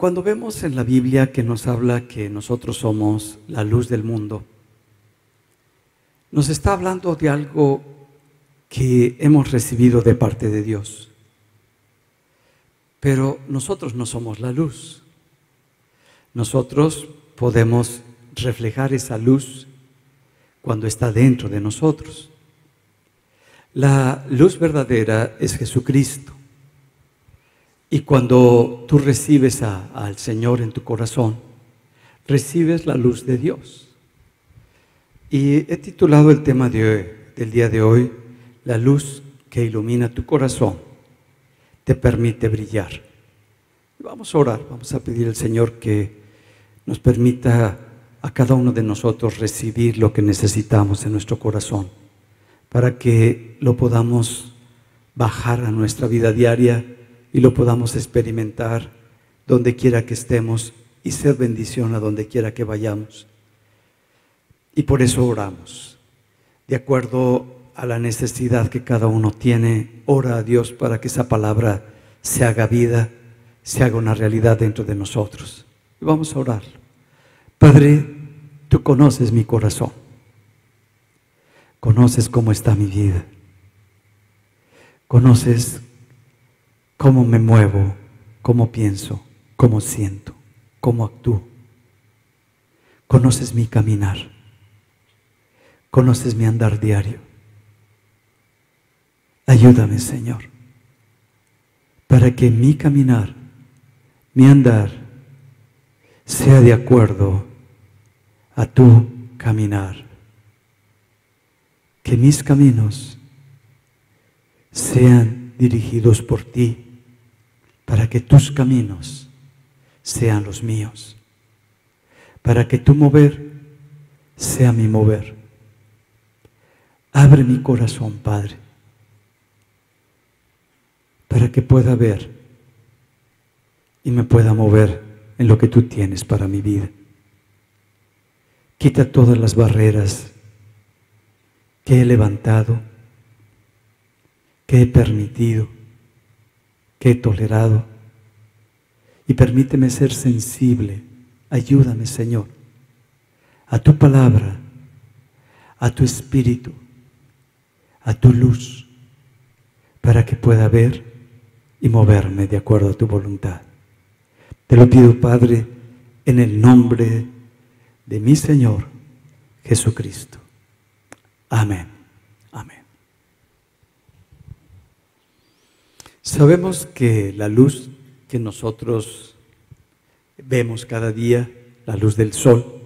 Cuando vemos en la Biblia que nos habla que nosotros somos la luz del mundo, nos está hablando de algo que hemos recibido de parte de Dios. Pero nosotros no somos la luz. Nosotros podemos reflejar esa luz cuando está dentro de nosotros. La luz verdadera es Jesucristo. Y cuando tú recibes al Señor en tu corazón, recibes la luz de Dios. Y he titulado el tema del día de hoy, la luz que ilumina tu corazón, te permite brillar. Vamos a orar, vamos a pedir al Señor que nos permita a cada uno de nosotros recibir lo que necesitamos en nuestro corazón, para que lo podamos bajar a nuestra vida diaria y lo podamos experimentar donde quiera que estemos y ser bendición a donde quiera que vayamos. Y por eso oramos. De acuerdo a la necesidad que cada uno tiene, ora a Dios para que esa palabra se haga vida, se haga una realidad dentro de nosotros. Y vamos a orar. Padre, tú conoces mi corazón. Conoces cómo está mi vida. Conoces cómo me muevo, cómo pienso, cómo siento, cómo actúo. Conoces mi caminar. Conoces mi andar diario. Ayúdame, Señor, para que mi caminar, mi andar, sea de acuerdo a tu caminar. Que mis caminos sean dirigidos por ti, para que tus caminos sean los míos, para que tu mover sea mi mover. Abre mi corazón, Padre, para que pueda ver y me pueda mover en lo que tú tienes para mi vida. Quita todas las barreras que he levantado, que he permitido, que he tolerado, y permíteme ser sensible. Ayúdame, Señor, a tu palabra, a tu espíritu, a tu luz, para que pueda ver y moverme de acuerdo a tu voluntad. Te lo pido, Padre, en el nombre de mi Señor Jesucristo. Amén. Amén. Sabemos que la luz que nosotros vemos cada día, la luz del sol,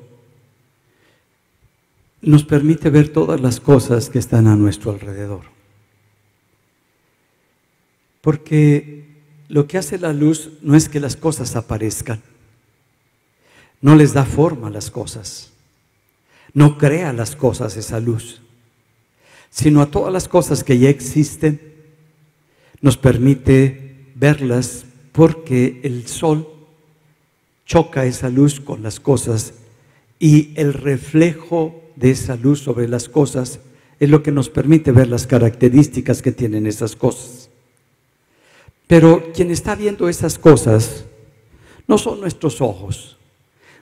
nos permite ver todas las cosas que están a nuestro alrededor. Porque lo que hace la luz no es que las cosas aparezcan, no les da forma a las cosas, no crea las cosas esa luz, sino a todas las cosas que ya existen, nos permite verlas porque el sol choca esa luz con las cosas y el reflejo de esa luz sobre las cosas es lo que nos permite ver las características que tienen esas cosas. Pero quien está viendo esas cosas no son nuestros ojos.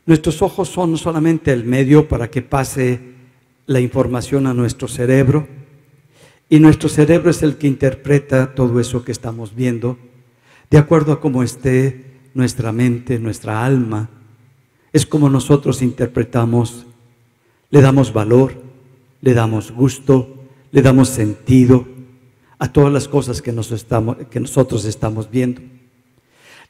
Nuestros ojos son solamente el medio para que pase la información a nuestro cerebro, y nuestro cerebro es el que interpreta todo eso que estamos viendo de acuerdo a cómo esté nuestra mente, nuestra alma. Es como nosotros interpretamos, le damos valor, le damos gusto, le damos sentido a todas las cosas que nosotros estamos viendo.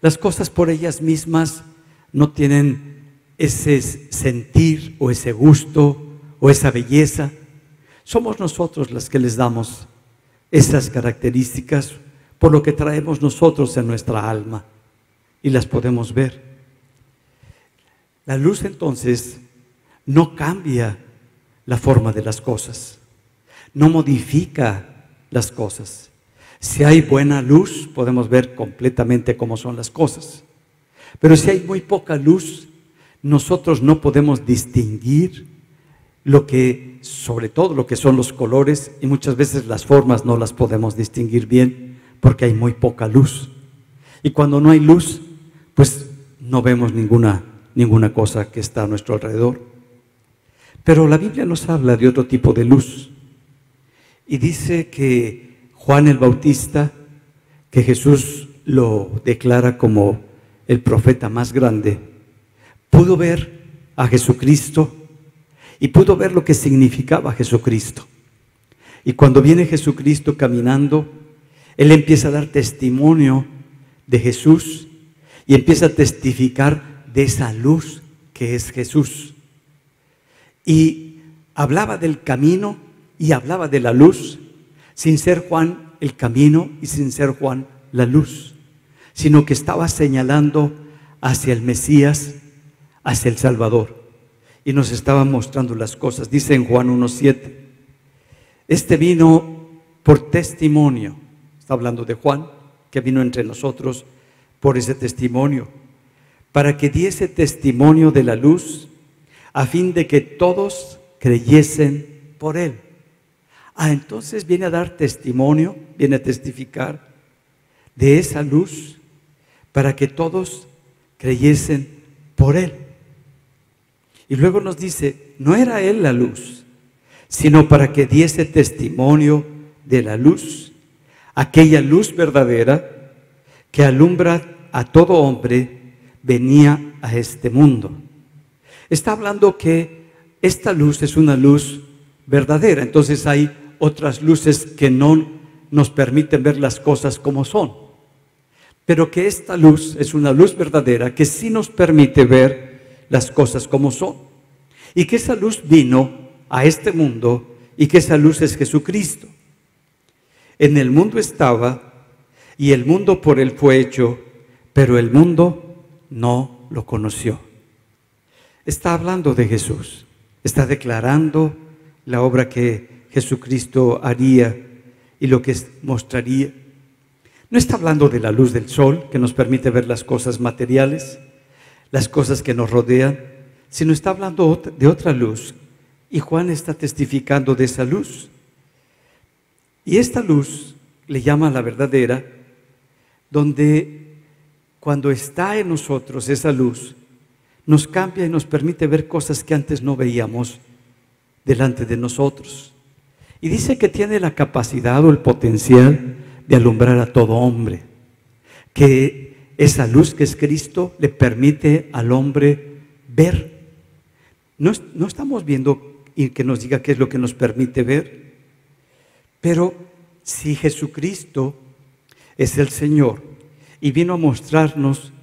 Las cosas por ellas mismas no tienen ese sentir o ese gusto o esa belleza. Somos nosotros las que les damos esas características por lo que traemos nosotros en nuestra alma y las podemos ver. La luz entonces no cambia la forma de las cosas, no modifica las cosas, Si hay buena luz, podemos ver completamente cómo son las cosas. Pero si hay muy poca luz, nosotros no podemos distinguir sobre todo lo que son los colores, y muchas veces las formas no las podemos distinguir bien porque hay muy poca luz. Y cuando no hay luz, pues no vemos ninguna cosa que está a nuestro alrededor. Pero la Biblia nos habla de otro tipo de luz. Y dice que Juan el Bautista, que Jesús lo declara como el profeta más grande, pudo ver a Jesucristo y pudo ver lo que significaba Jesucristo. Y cuando viene Jesucristo caminando, Él empieza a dar testimonio de Jesús y empieza a testificar de esa luz que es Jesús. Y hablaba del camino y hablaba de la luz, sin ser Juan el camino y sin ser Juan la luz, sino que estaba señalando hacia el Mesías, hacia el Salvador, y nos estaba mostrando las cosas. Dice en Juan 1:7, este vino por testimonio, está hablando de Juan, que vino entre nosotros por ese testimonio, para que diese testimonio de la luz, a fin de que todos creyesen por él. Entonces viene a dar testimonio, viene a testificar de esa luz, para que todos creyesen por él. Y luego nos dice, no era él la luz, sino para que diese testimonio de la luz, aquella luz verdadera que alumbra a todo hombre, venía a este mundo. Está hablando que esta luz es una luz verdadera. Entonces hay otras luces que no nos permiten ver las cosas como son, pero que esta luz es una luz verdadera que sí nos permite ver las cosas como son, y que esa luz vino a este mundo y que esa luz es Jesucristo. En el mundo estaba y el mundo por él fue hecho, pero el mundo no lo conoció. Está hablando de Jesús, está declarando la obra que Jesucristo haría y lo que mostraría. No está hablando de la luz del sol que nos permite ver las cosas materiales, las cosas que nos rodean, sino está hablando de otra luz, y Juan está testificando de esa luz. Y esta luz le llama la verdadera, donde cuando está en nosotros esa luz, nos cambia y nos permite ver cosas que antes no veíamos delante de nosotros. Y dice que tiene la capacidad o el potencial de alumbrar a todo hombre, que esa luz que es Cristo le permite al hombre ver. No estamos viendo y que nos diga qué es lo que nos permite ver, pero si Jesucristo es el Señor y vino a mostrarnos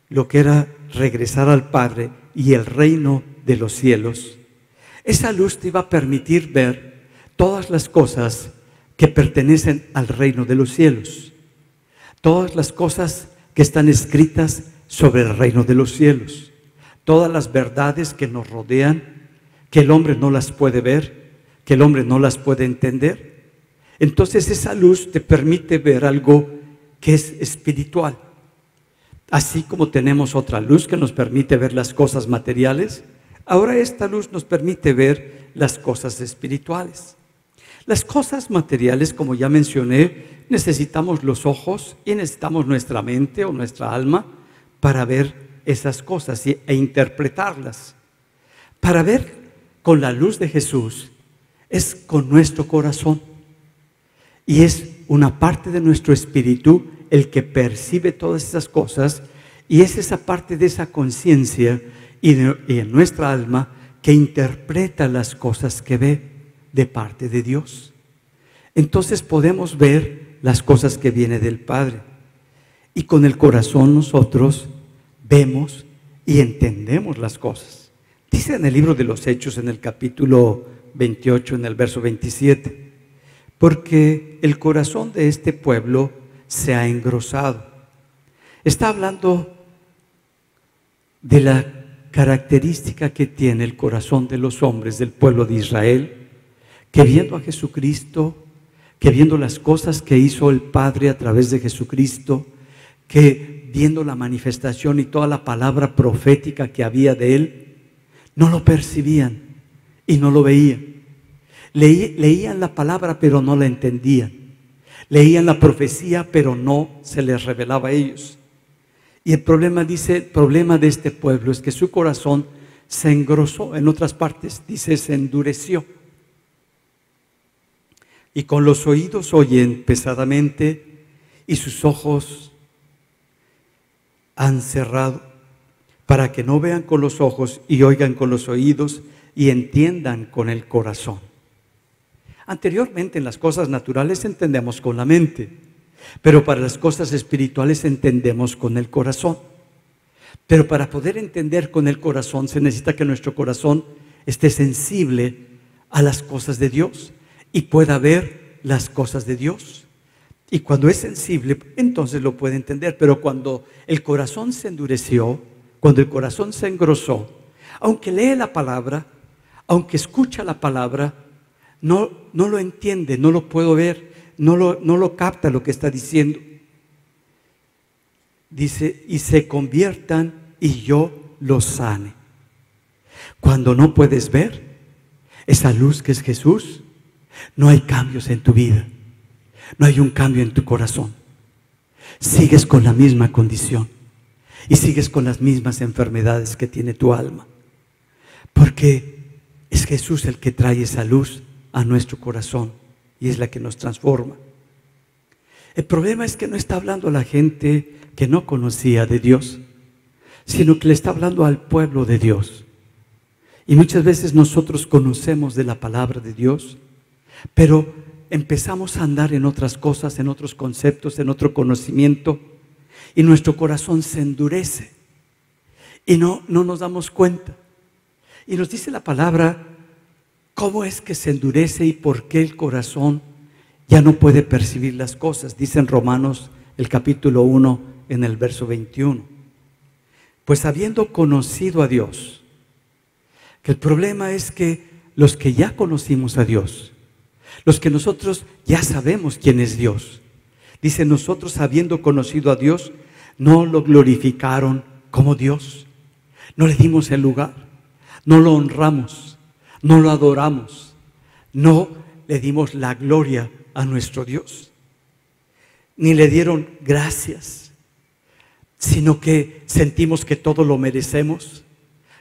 lo que era regresar al Padre y el reino de los cielos, esa luz te iba a permitir ver todas las cosas que pertenecen al reino de los cielos, todas las cosas que están escritas sobre el reino de los cielos, todas las verdades que nos rodean, que el hombre no las puede ver, que el hombre no las puede entender. Entonces esa luz te permite ver algo que es espiritual. Así como tenemos otra luz que nos permite ver las cosas materiales, ahora esta luz nos permite ver las cosas espirituales. Las cosas materiales, como ya mencioné, necesitamos los ojos y necesitamos nuestra mente o nuestra alma para ver esas cosas e interpretarlas. Para ver con la luz de Jesús es con nuestro corazón, y es una parte de nuestro espíritu el que percibe todas esas cosas, y es esa parte de esa conciencia y en nuestra alma que interpreta las cosas que ve de parte de Dios. Entonces podemos ver las cosas que vienen del Padre, y con el corazón nosotros vemos y entendemos las cosas. Dice en el libro de los Hechos, en el capítulo 28, en el verso 27, porque el corazón de este pueblo se ha engrosado. Está hablando de la característica que tiene el corazón de los hombres del pueblo de Israel, que viendo a Jesucristo, que viendo las cosas que hizo el Padre a través de Jesucristo, que viendo la manifestación y toda la palabra profética que había de Él, no lo percibían y no lo veían. Leían la palabra pero no la entendían. Leían la profecía pero no se les revelaba a ellos. Y el problema de este pueblo es que su corazón se engrosó. En otras partes dice se endureció. Y con los oídos oyen pesadamente y sus ojos han cerrado, para que no vean con los ojos y oigan con los oídos y entiendan con el corazón. Anteriormente en las cosas naturales entendemos con la mente, pero para las cosas espirituales entendemos con el corazón. Pero para poder entender con el corazón se necesita que nuestro corazón esté sensible a las cosas de Dios y pueda ver las cosas de Dios. Y cuando es sensible, entonces lo puede entender. Pero cuando el corazón se endureció, cuando el corazón se engrosó, aunque lee la palabra, aunque escucha la palabra, no lo entiende, no lo puedo ver, no lo capta lo que está diciendo. Dice, y se conviertan y yo los sane. Cuando no puedes ver esa luz que es Jesús, no hay cambios en tu vida, no hay un cambio en tu corazón. Sigues con la misma condición y sigues con las mismas enfermedades que tiene tu alma, porque es Jesús el que trae esa luz a nuestro corazón y es la que nos transforma. El problema es que no está hablando a la gente que no conocía de Dios, sino que le está hablando al pueblo de Dios. Y muchas veces nosotros conocemos de la palabra de Dios, pero empezamos a andar en otras cosas, en otros conceptos, en otro conocimiento, y nuestro corazón se endurece y no nos damos cuenta. Y nos dice la palabra cómo es que se endurece y por qué el corazón ya no puede percibir las cosas. Dice en Romanos el capítulo 1 en el verso 21. Pues habiendo conocido a Dios, que el problema es que los que ya conocimos a Dios, los que nosotros ya sabemos quién es Dios, dice nosotros habiendo conocido a Dios, no lo glorificaron como Dios, no le dimos el lugar, no lo honramos, no lo adoramos, no le dimos la gloria a nuestro Dios, ni le dieron gracias, sino que sentimos que todo lo merecemos,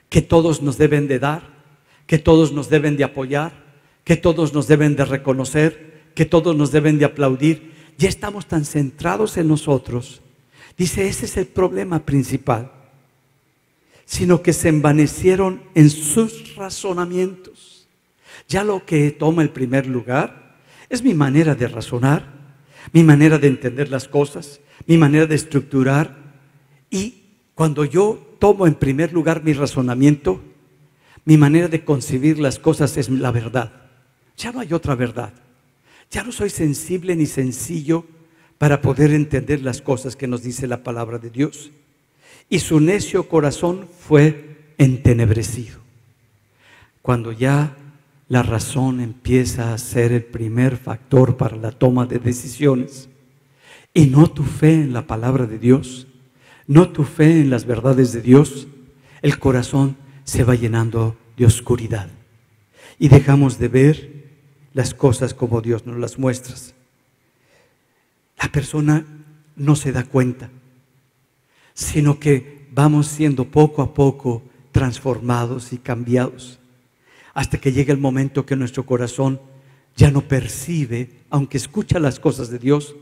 que todos nos deben de dar, que todos nos deben de apoyar, que todos nos deben de reconocer, que todos nos deben de aplaudir. Ya estamos tan centrados en nosotros. Dice, ese es el problema principal, sino que se envanecieron en sus razonamientos. Ya lo que toma el primer lugar es mi manera de razonar, mi manera de entender las cosas, mi manera de estructurar. Y cuando yo tomo en primer lugar mi razonamiento, mi manera de concebir las cosas es la verdad. Ya no hay otra verdad. Ya no soy sensible ni sencillo para poder entender las cosas que nos dice la palabra de Dios. Y su necio corazón fue entenebrecido. Cuando ya la razón empieza a ser el primer factor para la toma de decisiones, y no tu fe en la palabra de Dios, no tu fe en las verdades de Dios, el corazón se va llenando de oscuridad y dejamos de ver las cosas como Dios nos las muestra. La persona no se da cuenta, sino que vamos siendo poco a poco transformados y cambiados, hasta que llega el momento que nuestro corazón ya no percibe, aunque escucha las cosas de Dios,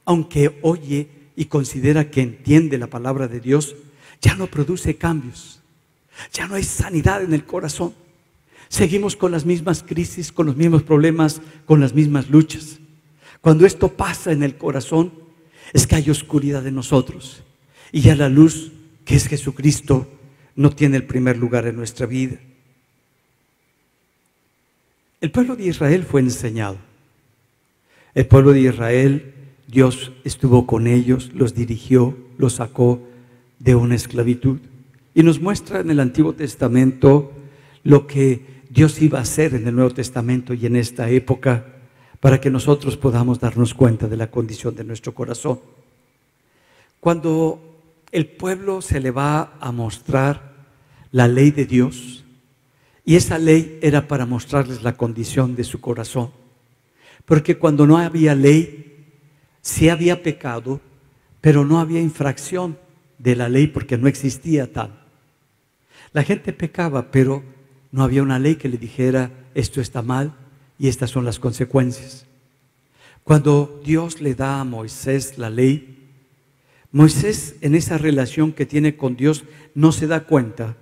aunque oye y considera que entiende la palabra de Dios, ya no produce cambios, ya no hay sanidad en el corazón. Seguimos con las mismas crisis, con los mismos problemas, con las mismas luchas. Cuando esto pasa en el corazón, es que hay oscuridad en nosotros y ya la luz, que es Jesucristo, no tiene el primer lugar en nuestra vida. El pueblo de Israel fue enseñado. El pueblo de Israel, Dios estuvo con ellos, los dirigió, los sacó de una esclavitud. Y nos muestra en el Antiguo Testamento lo que Dios iba a hacer en el Nuevo Testamento y en esta época para que nosotros podamos darnos cuenta de la condición de nuestro corazón. Cuando el pueblo se le va a mostrar la ley de Dios, y esa ley era para mostrarles la condición de su corazón, porque cuando no había ley, sí había pecado, pero no había infracción de la ley porque no existía tal. La gente pecaba, pero no había una ley que le dijera esto está mal y estas son las consecuencias. Cuando Dios le da a Moisés la ley, Moisés en esa relación que tiene con Dios no se da cuenta,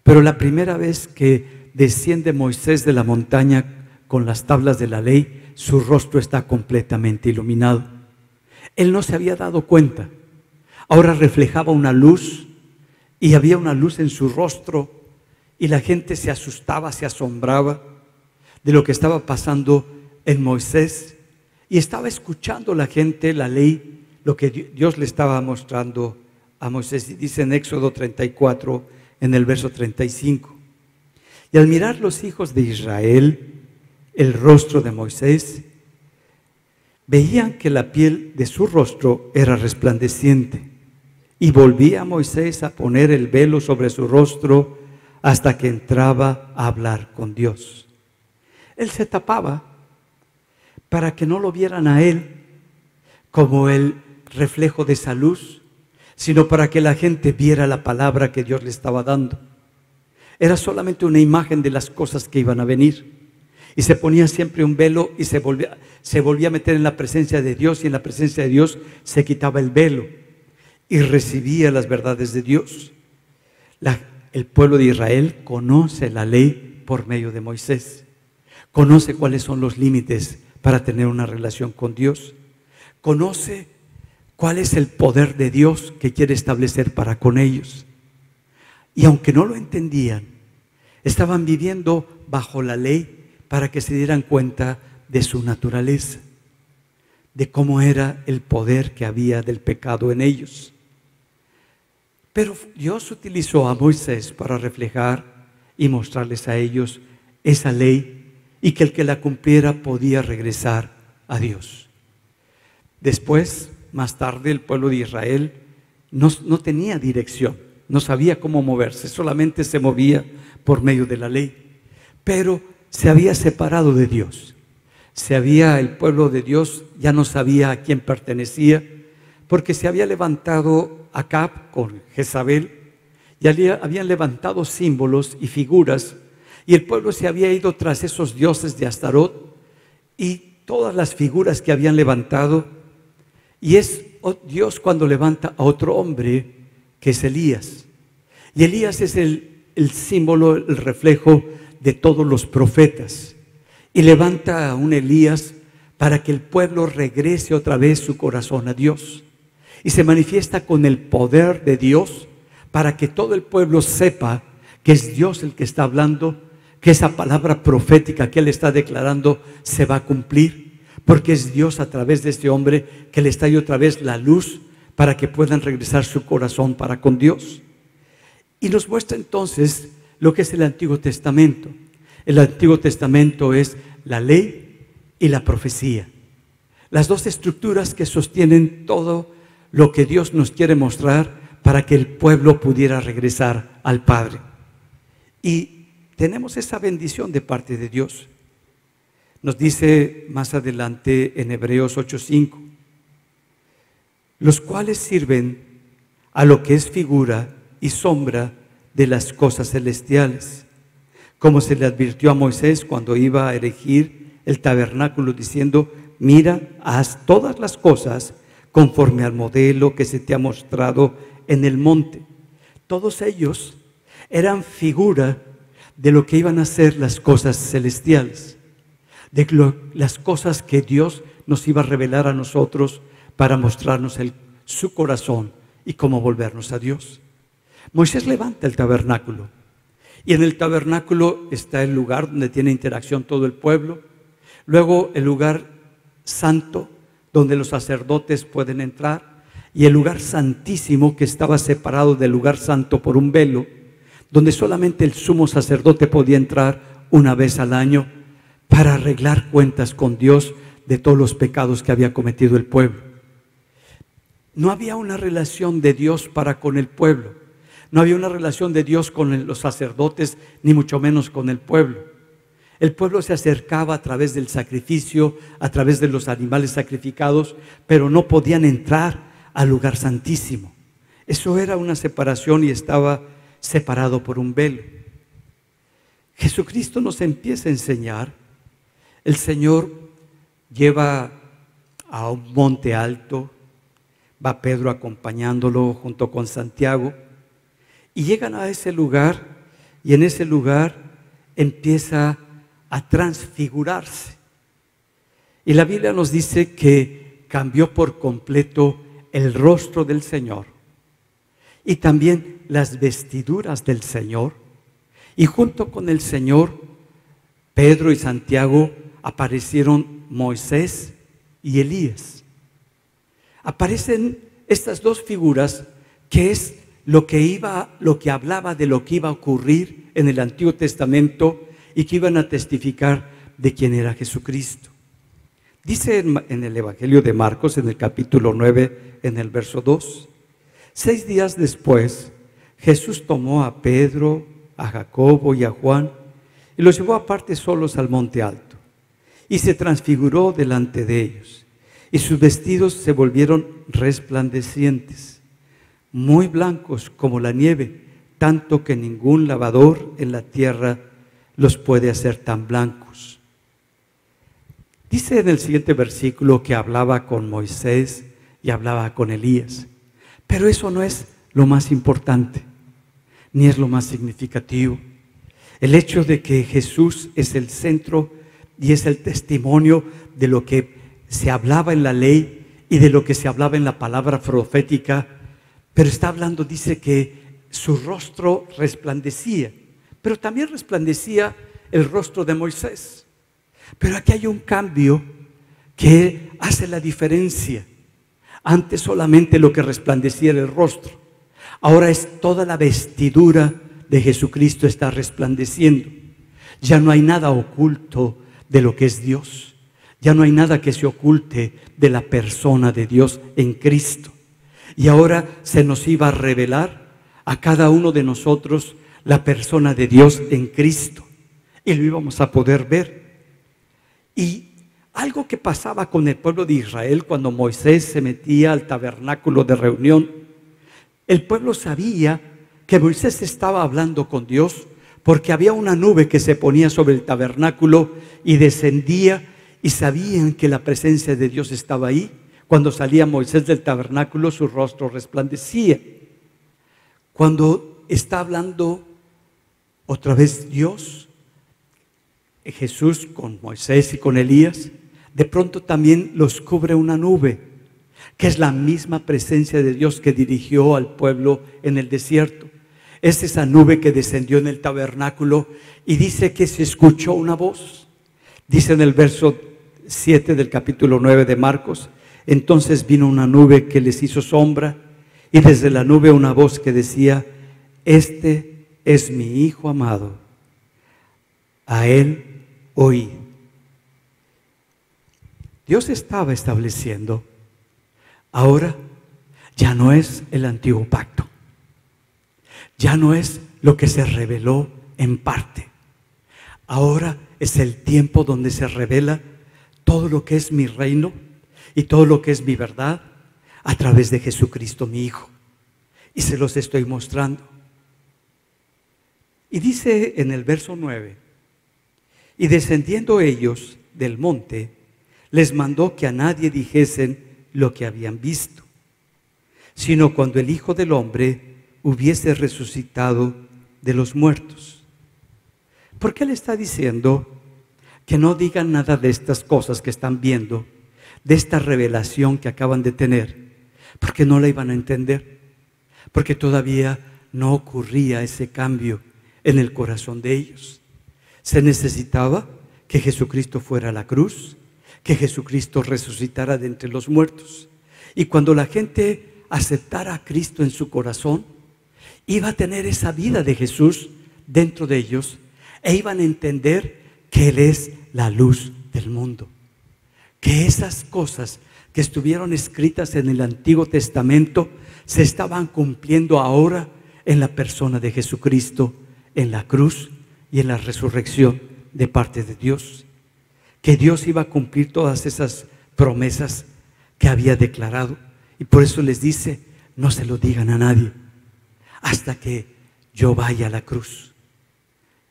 pero la primera vez que desciende Moisés de la montaña con las tablas de la ley, su rostro está completamente iluminado. Él no se había dado cuenta. Ahora reflejaba una luz y había una luz en su rostro y la gente se asustaba, se asombraba de lo que estaba pasando en Moisés y estaba escuchando la gente la ley, lo que Dios le estaba mostrando a Moisés. Y dice en Éxodo 34, en el verso 35, y al mirar los hijos de Israel el rostro de Moisés, veían que la piel de su rostro era resplandeciente, y volvía Moisés a poner el velo sobre su rostro hasta que entraba a hablar con Dios. Él se tapaba para que no lo vieran a él como el reflejo de esa luz, sino para que la gente viera la palabra que Dios le estaba dando. Era solamente una imagen de las cosas que iban a venir. Y se ponía siempre un velo y se volvía a meter en la presencia de Dios, y en la presencia de Dios se quitaba el velo y recibía las verdades de Dios. El pueblo de Israel conoce la ley por medio de Moisés. Conoce cuáles son los límites para tener una relación con Dios. Conoce cuál es el poder de Dios que quiere establecer para con ellos. Y aunque no lo entendían, estaban viviendo bajo la ley para que se dieran cuenta de su naturaleza, de cómo era el poder que había del pecado en ellos. Pero Dios utilizó a Moisés para reflejar y mostrarles a ellos esa ley, y que el que la cumpliera podía regresar a Dios. Después, más tarde, el pueblo de Israel no tenía dirección, no sabía cómo moverse, solamente se movía por medio de la ley. Pero se había separado de Dios. El pueblo de Dios ya no sabía a quién pertenecía, porque se había levantado Acab con Jezabel, y habían levantado símbolos y figuras, y el pueblo se había ido tras esos dioses de Astarot y todas las figuras que habían levantado. Y es Dios cuando levanta a otro hombre, que es Elías. Y Elías es el símbolo, el reflejo de todos los profetas, y levanta a un Elías para que el pueblo regrese otra vez su corazón a Dios, y se manifiesta con el poder de Dios para que todo el pueblo sepa que es Dios el que está hablando, que esa palabra profética que Él está declarando se va a cumplir, porque es Dios a través de este hombre que le está ahí otra vez la luz para que puedan regresar su corazón para con Dios. Y nos muestra entonces lo que es el Antiguo Testamento. El Antiguo Testamento es la ley y la profecía, las dos estructuras que sostienen todo lo que Dios nos quiere mostrar para que el pueblo pudiera regresar al Padre. Y tenemos esa bendición de parte de Dios. Nos dice más adelante en Hebreos 8:5, los cuales sirven a lo que es figura y sombra de las cosas celestiales, como se le advirtió a Moisés cuando iba a erigir el tabernáculo, diciendo: mira, haz todas las cosas conforme al modelo que se te ha mostrado en el monte. Todos ellos eran figura de lo que iban a ser las cosas celestiales, de las cosas que Dios nos iba a revelar a nosotros para mostrarnos su corazón y cómo volvernos a Dios. Moisés levanta el tabernáculo, y en el tabernáculo está el lugar donde tiene interacción todo el pueblo, luego el lugar santo donde los sacerdotes pueden entrar, y el lugar santísimo que estaba separado del lugar santo por un velo, donde solamente el sumo sacerdote podía entrar una vez al año para arreglar cuentas con Dios de todos los pecados que había cometido el pueblo. No había una relación de Dios para con el pueblo. No había una relación de Dios con los sacerdotes, ni mucho menos con el pueblo. El pueblo se acercaba a través del sacrificio, a través de los animales sacrificados, pero no podían entrar al lugar santísimo. Eso era una separación y estaba separado por un velo. Jesucristo nos empieza a enseñar. El Señor lleva a un monte alto, va Pedro acompañándolo junto con Santiago, y llegan a ese lugar, y en ese lugar empieza a transfigurarse. Y la Biblia nos dice que cambió por completo el rostro del Señor y también las vestiduras del Señor. Y junto con el Señor, Pedro y Santiago, aparecieron Moisés y Elías. Aparecen estas dos figuras, que es lo que hablaba de lo que iba a ocurrir en el Antiguo Testamento y que iban a testificar de quién era Jesucristo. Dice en el Evangelio de Marcos, en el capítulo 9, en el verso 2: 6 días después, Jesús tomó a Pedro, a Jacobo y a Juan y los llevó aparte solos al monte alto, y se transfiguró delante de ellos, y sus vestidos se volvieron resplandecientes, muy blancos como la nieve, tanto que ningún lavador en la tierra los puede hacer tan blancos. Dice en el siguiente versículo que hablaba con Moisés y hablaba con Elías, pero eso no es lo más importante, ni es lo más significativo. El hecho de que Jesús es el centro y es el testimonio de lo que se hablaba en la ley y de lo que se hablaba en la palabra profética, pero está hablando, dice que su rostro resplandecía, pero también resplandecía el rostro de Moisés. Pero aquí hay un cambio que hace la diferencia. Antes solamente lo que resplandecía era el rostro, ahora es toda la vestidura de Jesucristo está resplandeciendo. Ya no hay nada oculto de lo que es Dios. Ya no hay nada que se oculte de la persona de Dios en Cristo. Y ahora se nos iba a revelar a cada uno de nosotros la persona de Dios en Cristo, y lo íbamos a poder ver. Y algo que pasaba con el pueblo de Israel cuando Moisés se metía al tabernáculo de reunión, el pueblo sabía que Moisés estaba hablando con Dios, porque había una nube que se ponía sobre el tabernáculo y descendía, y sabían que la presencia de Dios estaba ahí. Cuando salía Moisés del tabernáculo, su rostro resplandecía. Cuando está hablando otra vez Dios, Jesús con Moisés y con Elías, de pronto también los cubre una nube, que es la misma presencia de Dios que dirigió al pueblo en el desierto. Es esa nube que descendió en el tabernáculo, y dice que se escuchó una voz. Dice en el verso 7 del capítulo 9 de Marcos: entonces vino una nube que les hizo sombra, y desde la nube una voz que decía: este es mi Hijo amado, a Él oíd. Dios estaba estableciendo, ahora ya no es el antiguo pacto, ya no es lo que se reveló en parte, ahora es el tiempo donde se revela todo lo que es mi reino y todo lo que es mi verdad a través de Jesucristo mi Hijo, y se los estoy mostrando. Y dice en el verso 9: y descendiendo ellos del monte, les mandó que a nadie dijesen lo que habían visto, sino cuando el Hijo del Hombre hubiese resucitado de los muertos. ¿Por qué le está diciendo que no digan nada de estas cosas que están viendo, de esta revelación que acaban de tener? Porque no la iban a entender, porque todavía no ocurría ese cambio en el corazón de ellos. Se necesitaba que Jesucristo fuera a la cruz, que Jesucristo resucitara de entre los muertos. Y cuando la gente aceptara a Cristo en su corazón, iba a tener esa vida de Jesús dentro de ellos, e iban a entender que Él es la luz del mundo, que esas cosas que estuvieron escritas en el Antiguo Testamento se estaban cumpliendo ahora en la persona de Jesucristo, en la cruz y en la resurrección de parte de Dios. Que Dios iba a cumplir todas esas promesas que había declarado. Y por eso les dice, no se lo digan a nadie hasta que yo vaya a la cruz,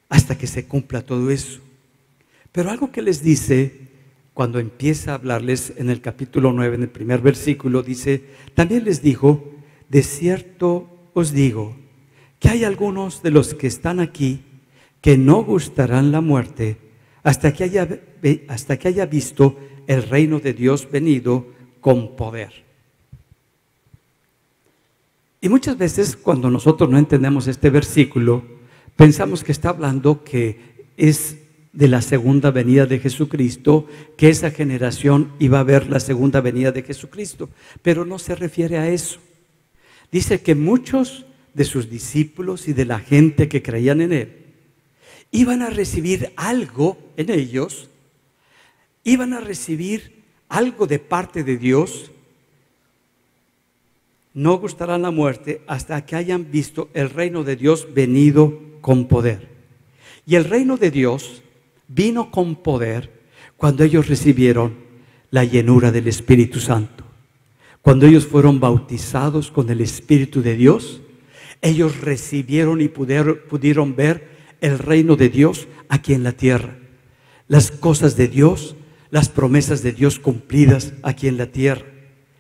hasta que se cumpla todo eso. Pero algo que les dice cuando empieza a hablarles en el capítulo 9, en el primer versículo, dice, también les dijo, de cierto os digo, que hay algunos de los que están aquí que no gustarán la muerte hasta que haya visto el reino de Dios venido con poder. Y muchas veces cuando nosotros no entendemos este versículo, pensamos que está hablando que es de la segunda venida de Jesucristo, que esa generación iba a ver la segunda venida de Jesucristo, pero no se refiere a eso. Dice que muchos de sus discípulos y de la gente que creían en Él iban a recibir algo en ellos, iban a recibir algo de parte de Dios. No gustarán la muerte hasta que hayan visto el reino de Dios venido con poder. Y el reino de Dios vino con poder cuando ellos recibieron la llenura del Espíritu Santo. Cuando ellos fueron bautizados con el Espíritu de Dios, ellos recibieron y pudieron ver el reino de Dios aquí en la tierra. Las cosas de Dios, las promesas de Dios cumplidas aquí en la tierra.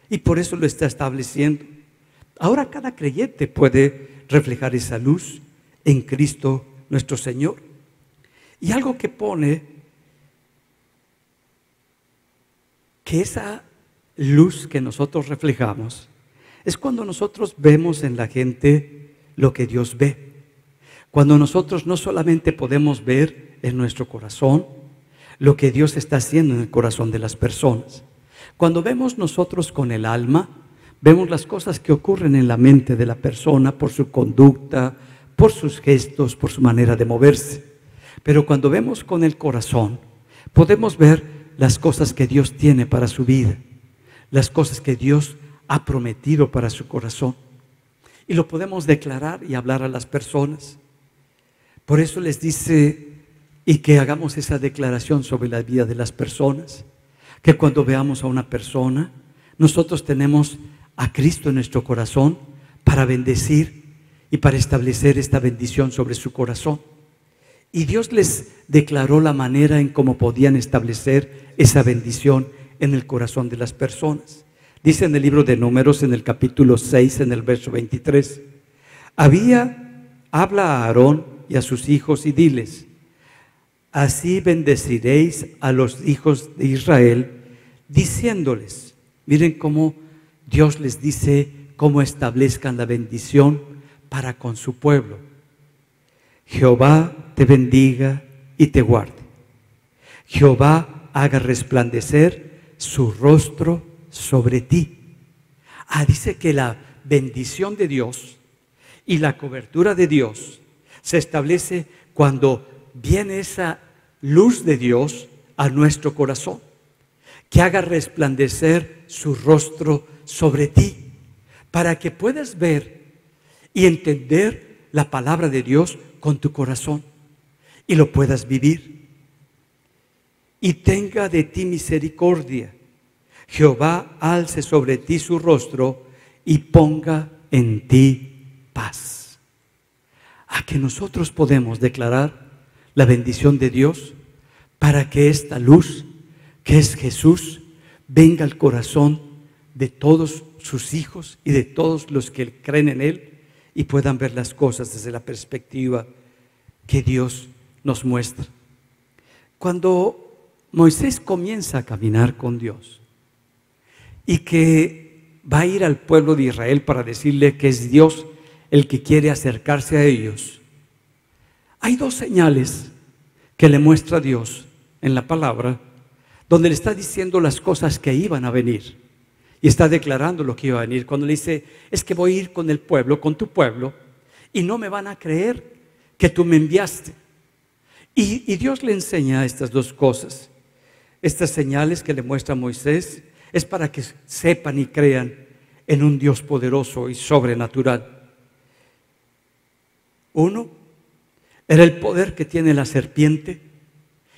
Y por eso lo está estableciendo. Ahora cada creyente puede reflejar esa luz en Cristo nuestro Señor. Y algo que pone que esa luz que nosotros reflejamos es cuando nosotros vemos en la gente lo que Dios ve. Cuando nosotros no solamente podemos ver en nuestro corazón lo que Dios está haciendo en el corazón de las personas. Cuando vemos nosotros con el alma, vemos las cosas que ocurren en la mente de la persona por su conducta, por sus gestos, por su manera de moverse. Pero cuando vemos con el corazón, podemos ver las cosas que Dios tiene para su vida, las cosas que Dios ha prometido para su corazón. Y lo podemos declarar y hablar a las personas. Por eso les dice, y que hagamos esa declaración sobre la vida de las personas, que cuando veamos a una persona, nosotros tenemos a Cristo en nuestro corazón para bendecir y para establecer esta bendición sobre su corazón. Y Dios les declaró la manera en cómo podían establecer esa bendición en el corazón de las personas. Dice en el libro de Números, en el capítulo 6, en el verso 23, habla a Aarón y a sus hijos y diles, así bendeciréis a los hijos de Israel, diciéndoles, miren cómo Dios les dice cómo establezcan la bendición para con su pueblo. Jehová te bendiga y te guarde. Jehová haga resplandecer su rostro sobre ti. Dice que la bendición de Dios y la cobertura de Dios se establece cuando viene esa luz de Dios a nuestro corazón, que haga resplandecer su rostro sobre ti, para que puedas ver y entender la palabra de Dios con tu corazón y lo puedas vivir. Y tenga de ti misericordia. Jehová alce sobre ti su rostro y ponga en ti paz. A que nosotros podemos declarar la bendición de Dios para que esta luz, que es Jesús, venga al corazón de todos sus hijos y de todos los que creen en Él y puedan ver las cosas desde la perspectiva que Dios nos muestra. Cuando Moisés comienza a caminar con Dios y que va a ir al pueblo de Israel para decirle que es Dios el que quiere acercarse a ellos, hay dos señales que le muestra Dios en la palabra, donde le está diciendo las cosas que iban a venir y está declarando lo que iba a venir. Cuando le dice, es que voy a ir con el pueblo, con tu pueblo, y no me van a creer que tú me enviaste. Y Dios le enseña estas dos cosas. Estas señales que le muestra Moisés es para que sepan y crean en un Dios poderoso y sobrenatural. Uno, era el poder que tiene la serpiente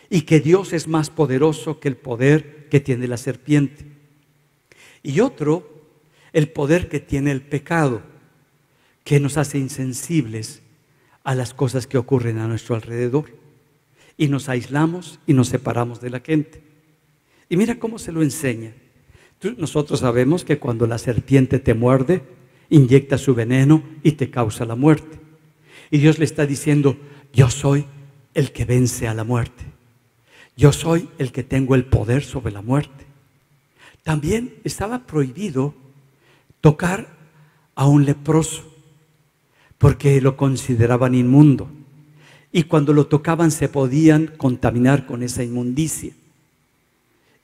y que Dios es más poderoso que el poder que tiene la serpiente. Y otro, el poder que tiene el pecado, que nos hace insensibles a las cosas que ocurren a nuestro alrededor. Y nos aislamos y nos separamos de la gente. Y mira cómo se lo enseña. Nosotros sabemos que cuando la serpiente te muerde, inyecta su veneno y te causa la muerte. Y Dios le está diciendo, yo soy el que vence a la muerte. Yo soy el que tengo el poder sobre la muerte. También estaba prohibido tocar a un leproso, porque lo consideraban inmundo. Y cuando lo tocaban se podían contaminar con esa inmundicia.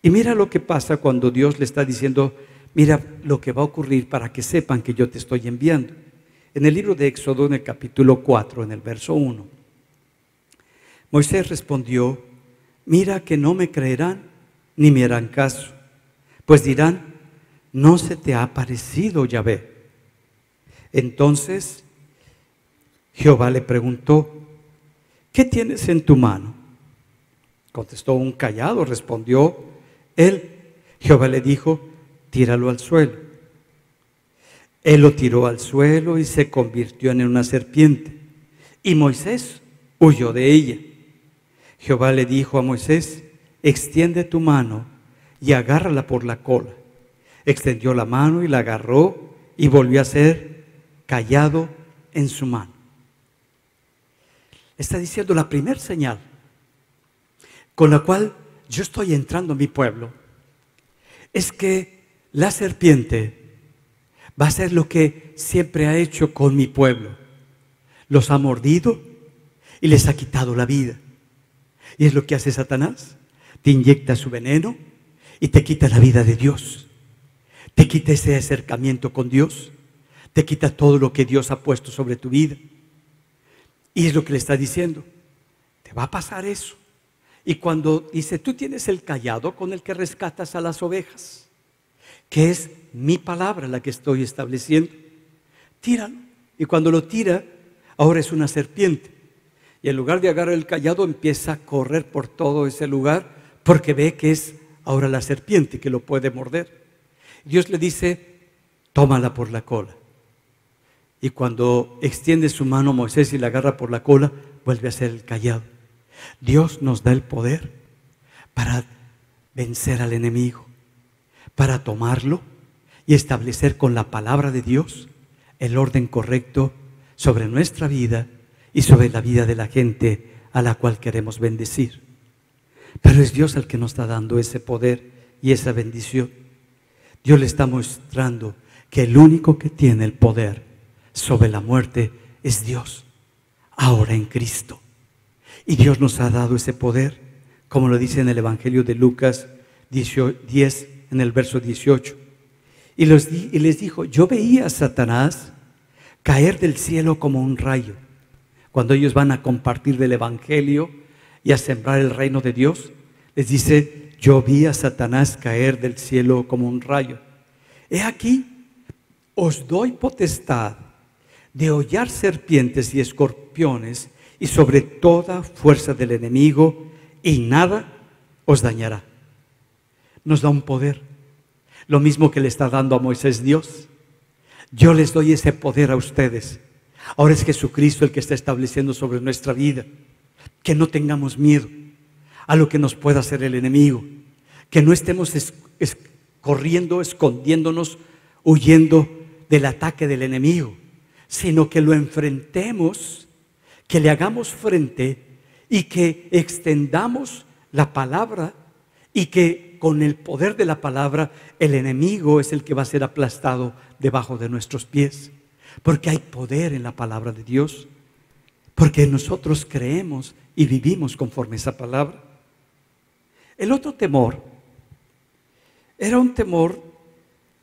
Y mira lo que pasa cuando Dios le está diciendo, mira lo que va a ocurrir para que sepan que yo te estoy enviando. En el libro de Éxodo, en el capítulo 4, en el verso 1, Moisés respondió, mira que no me creerán ni me harán caso, pues dirán, no se te ha aparecido Yahvé. Entonces Jehová le preguntó, ¿qué tienes en tu mano? Contestó, un cayado, respondió él. Jehová le dijo, tíralo al suelo. Él lo tiró al suelo y se convirtió en una serpiente. Y Moisés huyó de ella. Jehová le dijo a Moisés, extiende tu mano y agárrala por la cola. Extendió la mano y la agarró y volvió a ser cayado en su mano. Está diciendo la primera señal con la cual yo estoy entrando a mi pueblo es que la serpiente va a hacer lo que siempre ha hecho con mi pueblo. Los ha mordido y les ha quitado la vida. Y es lo que hace Satanás. Te inyecta su veneno y te quita la vida de Dios. Te quita ese acercamiento con Dios. Te quita todo lo que Dios ha puesto sobre tu vida. Y es lo que le está diciendo. Te va a pasar eso. Y cuando dice, tú tienes el cayado con el que rescatas a las ovejas, que es mi palabra la que estoy estableciendo, tíralo. Y cuando lo tira, ahora es una serpiente. Y en lugar de agarrar el cayado, empieza a correr por todo ese lugar, porque ve que es ahora la serpiente que lo puede morder. Dios le dice, tómala por la cola. Y cuando extiende su mano a Moisés y la agarra por la cola, vuelve a ser el cayado. Dios nos da el poder para vencer al enemigo, para tomarlo y establecer con la palabra de Dios el orden correcto sobre nuestra vida y sobre la vida de la gente a la cual queremos bendecir. Pero es Dios el que nos está dando ese poder y esa bendición. Dios le está mostrando que el único que tiene el poder sobre la muerte es Dios, ahora en Cristo. Y Dios nos ha dado ese poder, como lo dice en el Evangelio de Lucas 10, en el verso 18. Y les dijo, yo veía a Satanás caer del cielo como un rayo. Cuando ellos van a compartir del Evangelio y a sembrar el reino de Dios, les dice, yo vi a Satanás caer del cielo como un rayo. He aquí, os doy potestad de hollar serpientes y escorpiones y sobre toda fuerza del enemigo, y nada os dañará. Nos da un poder, lo mismo que le está dando a Moisés Dios. Yo les doy ese poder a ustedes. Ahora es Jesucristo el que está estableciendo sobre nuestra vida. Que no tengamos miedo a lo que nos pueda hacer el enemigo. Que no estemos corriendo, escondiéndonos, huyendo del ataque del enemigo, sino que lo enfrentemos, que le hagamos frente y que extendamos la palabra y que con el poder de la palabra el enemigo es el que va a ser aplastado debajo de nuestros pies. Porque hay poder en la palabra de Dios. Porque nosotros creemos y vivimos conforme a esa palabra. El otro temor era un temor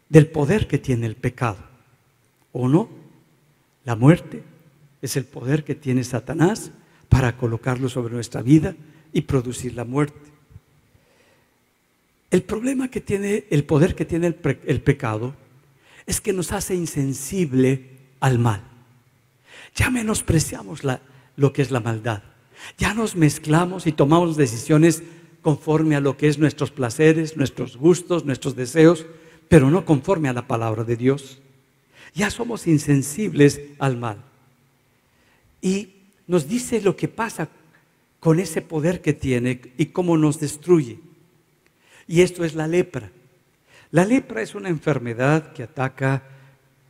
del poder que tiene el pecado. Uno, la muerte. Es el poder que tiene Satanás para colocarlo sobre nuestra vida y producir la muerte. El problema que tiene, el poder que tiene el pecado es que nos hace insensible al mal. Ya menospreciamos lo que es la maldad. Ya nos mezclamos y tomamos decisiones conforme a lo que es nuestros placeres, nuestros gustos, nuestros deseos, pero no conforme a la palabra de Dios. Ya somos insensibles al mal. Y nos dice lo que pasa con ese poder que tiene y cómo nos destruye. Y esto es la lepra. La lepra es una enfermedad que ataca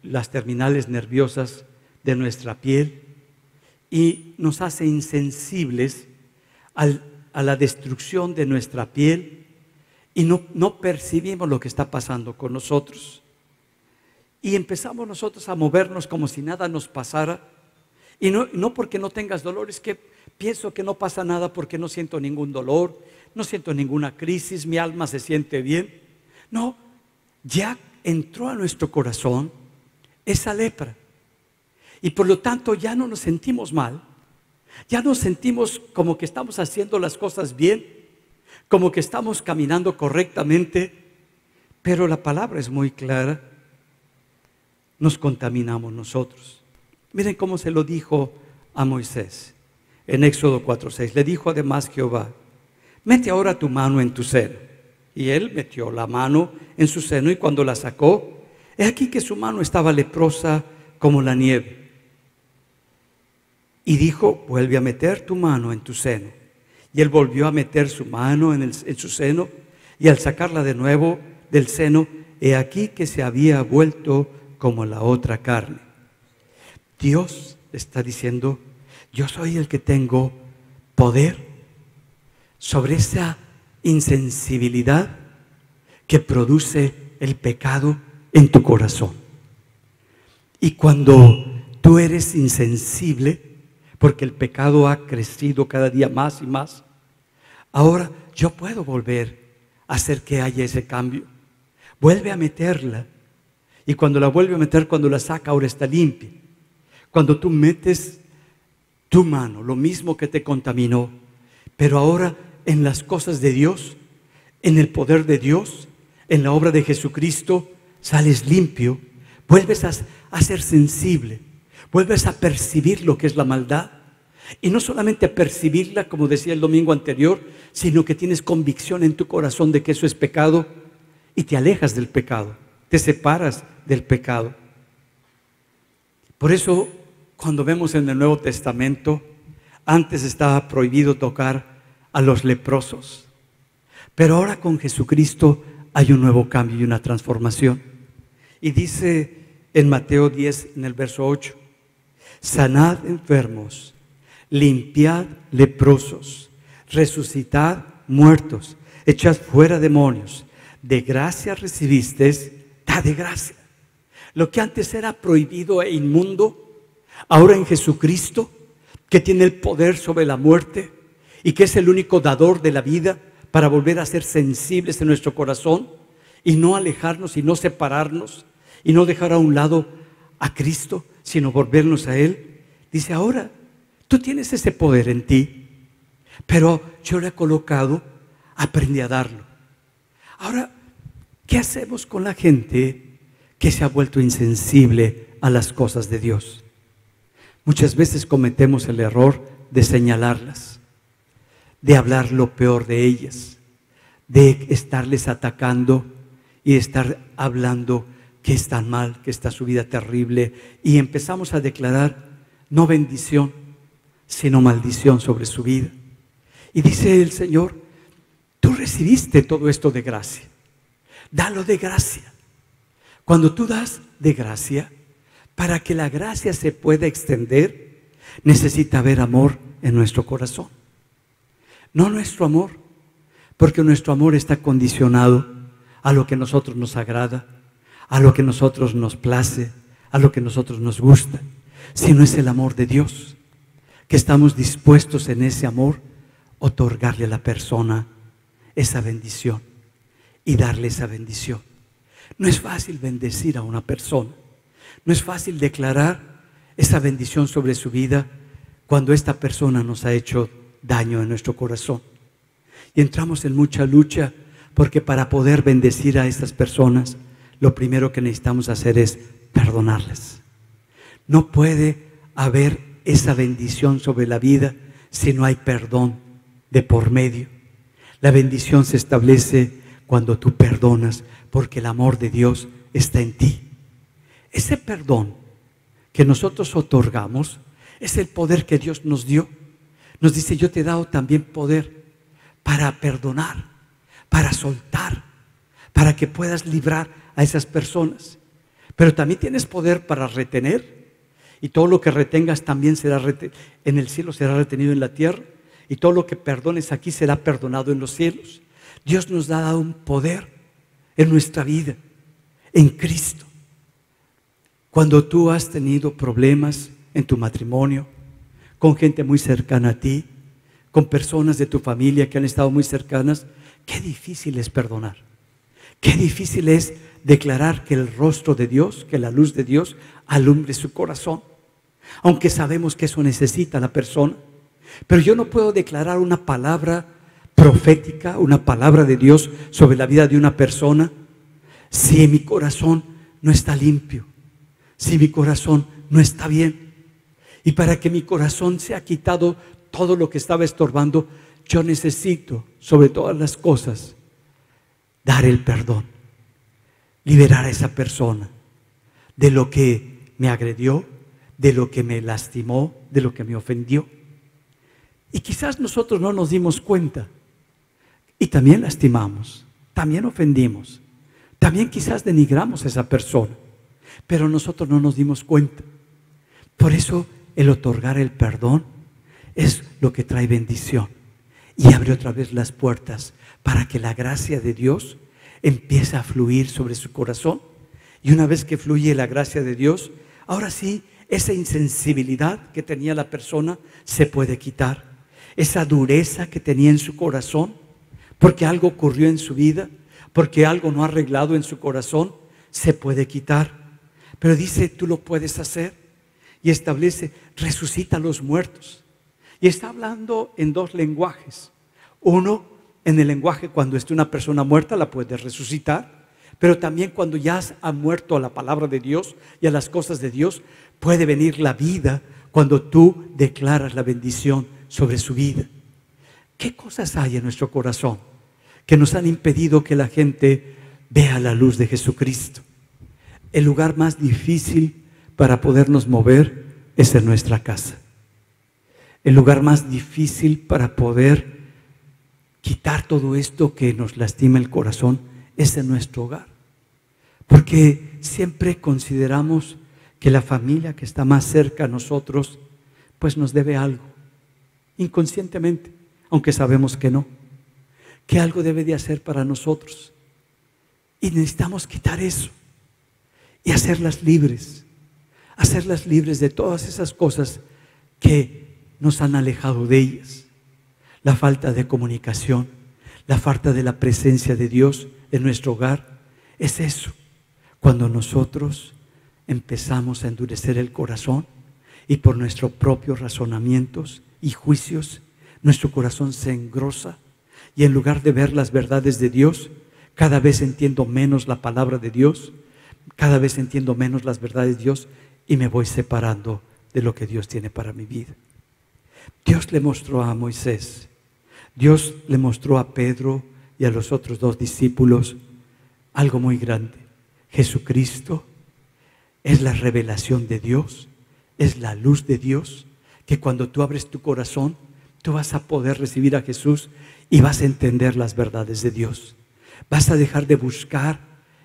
las terminales nerviosas de nuestra piel y nos hace insensibles a la destrucción de nuestra piel y no percibimos lo que está pasando con nosotros. Y empezamos nosotros a movernos como si nada nos pasara. Y no porque no tengas dolor, es que pienso que no pasa nada porque no siento ningún dolor, no siento ninguna crisis, mi alma se siente bien. No, ya entró a nuestro corazón esa lepra. Y por lo tanto ya no nos sentimos mal, ya nos sentimos como que estamos haciendo las cosas bien, como que estamos caminando correctamente, pero la palabra es muy clara, nos contaminamos nosotros. Miren cómo se lo dijo a Moisés en Éxodo 4:6. Le dijo además Jehová: mete ahora tu mano en tu seno. Y él metió la mano en su seno y cuando la sacó, he aquí que su mano estaba leprosa como la nieve. Y dijo: vuelve a meter tu mano en tu seno. Y él volvió a meter su mano en su seno, y al sacarla de nuevo del seno, he aquí que se había vuelto como la otra carne. Dios está diciendo: yo soy el que tengo poder sobre esa insensibilidad que produce el pecado en tu corazón. Y cuando tú eres insensible, porque el pecado ha crecido cada día más y más, ahora yo puedo volver a hacer que haya ese cambio. Vuelve a meterla. Y cuando la vuelve a meter, cuando la saca, ahora está limpia. Cuando tú metes tu mano, lo mismo que te contaminó, pero ahora en las cosas de Dios, en el poder de Dios, en la obra de Jesucristo, sales limpio, vuelves a ser sensible, vuelves a percibir lo que es la maldad. Y no solamente a percibirla, como decía el domingo anterior, sino que tienes convicción en tu corazón de que eso es pecado y te alejas del pecado, te separas del pecado. Por eso, cuando vemos en el Nuevo Testamento, antes estaba prohibido tocar a los leprosos, pero ahora con Jesucristo hay un nuevo cambio y una transformación. Y dice en Mateo 10, en el verso 8, sanad enfermos, limpiad leprosos, resucitad muertos, echad fuera demonios, de gracia recibisteis, da de gracia. Lo que antes era prohibido e inmundo, ahora en Jesucristo, que tiene el poder sobre la muerte y que es el único dador de la vida, para volver a ser sensibles en nuestro corazón y no alejarnos y no separarnos y no dejar a un lado a Cristo, sino volvernos a Él. Dice: ahora tú tienes ese poder en ti, pero yo lo he colocado, aprendí a darlo. Ahora, ¿qué hacemos con la gente que se ha vuelto insensible a las cosas de Dios? Muchas veces cometemos el error de señalarlas, de hablar lo peor de ellas, de estarles atacando y de estar hablando que están mal, que está su vida terrible, y empezamos a declarar no bendición, sino maldición sobre su vida. Y dice el Señor: tú recibiste todo esto de gracia, dalo de gracia. Cuando tú das de gracia, para que la gracia se pueda extender, necesita haber amor en nuestro corazón. No nuestro amor, porque nuestro amor está condicionado a lo que a nosotros nos agrada, a lo que a nosotros nos place, a lo que a nosotros nos gusta, sino es el amor de Dios, que estamos dispuestos en ese amor otorgarle a la persona esa bendición y darle esa bendición. No es fácil bendecir a una persona, no es fácil declarar esa bendición sobre su vida cuando esta persona nos ha hecho daño en nuestro corazón. Y entramos en mucha lucha Porque para poder bendecir a estas personas, lo primero que necesitamos hacer es perdonarles. No puede haber esa bendición sobre la vida si no hay perdón de por medio. La bendición se establece cuando tú perdonas, porque el amor de Dios está en ti. Ese perdón que nosotros otorgamos es el poder que Dios nos dio. Nos dice: yo te he dado también poder para perdonar, para soltar, para que puedas librar a esas personas. Pero también tienes poder para retener, y todo lo que retengas también será en el cielo, será retenido en la tierra, y todo lo que perdones aquí será perdonado en los cielos. Dios nos ha dado un poder en nuestra vida, en Cristo. Cuando tú has tenido problemas en tu matrimonio, con gente muy cercana a ti, con personas de tu familia que han estado muy cercanas, qué difícil es perdonar. Qué difícil es declarar que el rostro de Dios, que la luz de Dios alumbre su corazón. Aunque sabemos que eso necesita la persona. Pero yo no puedo declarar una palabra profética, una palabra de Dios sobre la vida de una persona, si mi corazón no está limpio, si mi corazón no está bien. Y para que mi corazón sea quitado todo lo que estaba estorbando, yo necesito, sobre todas las cosas, dar el perdón, liberar a esa persona de lo que me agredió, de lo que me lastimó, de lo que me ofendió. Y quizás nosotros no nos dimos cuenta, y también lastimamos, también ofendimos, también quizás denigramos a esa persona, pero nosotros no nos dimos cuenta. Por eso el otorgar el perdón es lo que trae bendición y abre otra vez las puertas para que la gracia de Dios empiece a fluir sobre su corazón. Y una vez que fluye la gracia de Dios, ahora sí, esa insensibilidad que tenía la persona se puede quitar. Esa dureza que tenía en su corazón, porque algo ocurrió en su vida, porque algo no ha arreglado en su corazón, se puede quitar. Pero dice: tú lo puedes hacer. Y establece: resucita a los muertos. Y está hablando en dos lenguajes. Uno, en el lenguaje cuando esté una persona muerta, la puedes resucitar. Pero también cuando ya ha muerto a la palabra de Dios y a las cosas de Dios, puede venir la vida cuando tú declaras la bendición sobre su vida. ¿Qué cosas hay en nuestro corazón que nos han impedido que la gente vea la luz de Jesucristo? El lugar más difícil para podernos mover es en nuestra casa. El lugar más difícil para poder quitar todo esto que nos lastima el corazón es en nuestro hogar. Porque siempre consideramos que la familia que está más cerca a nosotros, pues nos debe algo, inconscientemente, aunque sabemos que no, que algo debe de hacer para nosotros. Y necesitamos quitar eso y hacerlas libres de todas esas cosas que nos han alejado de ellas. La falta de comunicación, la falta de la presencia de Dios en nuestro hogar, es eso. Cuando nosotros empezamos a endurecer el corazón y por nuestros propios razonamientos y juicios, nuestro corazón se engrosa y en lugar de ver las verdades de Dios, cada vez entiendo menos la palabra de Dios, cada vez entiendo menos las verdades de Dios y me voy separando de lo que Dios tiene para mi vida. Dios le mostró a Moisés, Dios le mostró a Pedro y a los otros dos discípulos algo muy grande. Jesucristo es la revelación de Dios, es la luz de Dios, que cuando tú abres tu corazón, tú vas a poder recibir a Jesús y vas a entender las verdades de Dios. Vas a dejar de buscar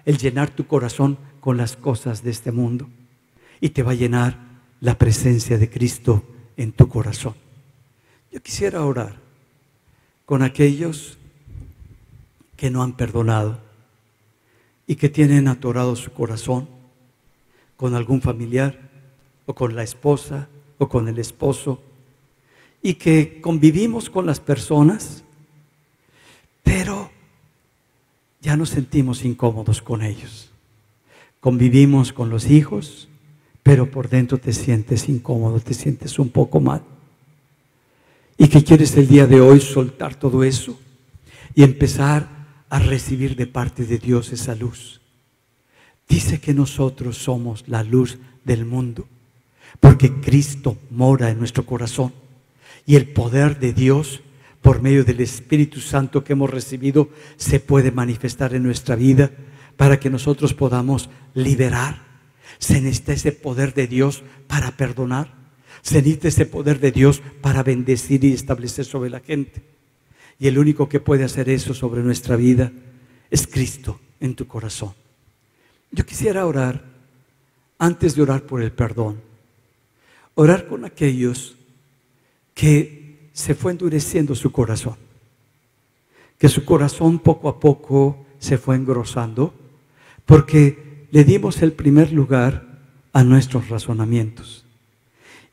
el llenar tu corazón con las cosas de este mundo y te va a llenar la presencia de Cristo en tu corazón. Yo quisiera orar con aquellos que no han perdonado y que tienen atorado su corazón con algún familiar o con la esposa o con el esposo y que convivimos con las personas, pero ya nos sentimos incómodos con ellos. Convivimos con los hijos, pero por dentro te sientes incómodo, te sientes un poco mal. Y que quieres el día de hoy soltar todo eso y empezar a recibir de parte de Dios esa luz. Dice que nosotros somos la luz del mundo, porque Cristo mora en nuestro corazón y el poder de Dios por medio del Espíritu Santo que hemos recibido se puede manifestar en nuestra vida para que nosotros podamos liberar. Se necesita ese poder de Dios para perdonar. Se necesita ese poder de Dios para bendecir y establecer sobre la gente. Y el único que puede hacer eso sobre nuestra vida es Cristo en tu corazón. Yo quisiera orar, antes de orar por el perdón, orar con aquellos que se fue endureciendo su corazón, que su corazón poco a poco se fue engrosando, porque le dimos el primer lugar a nuestros razonamientos.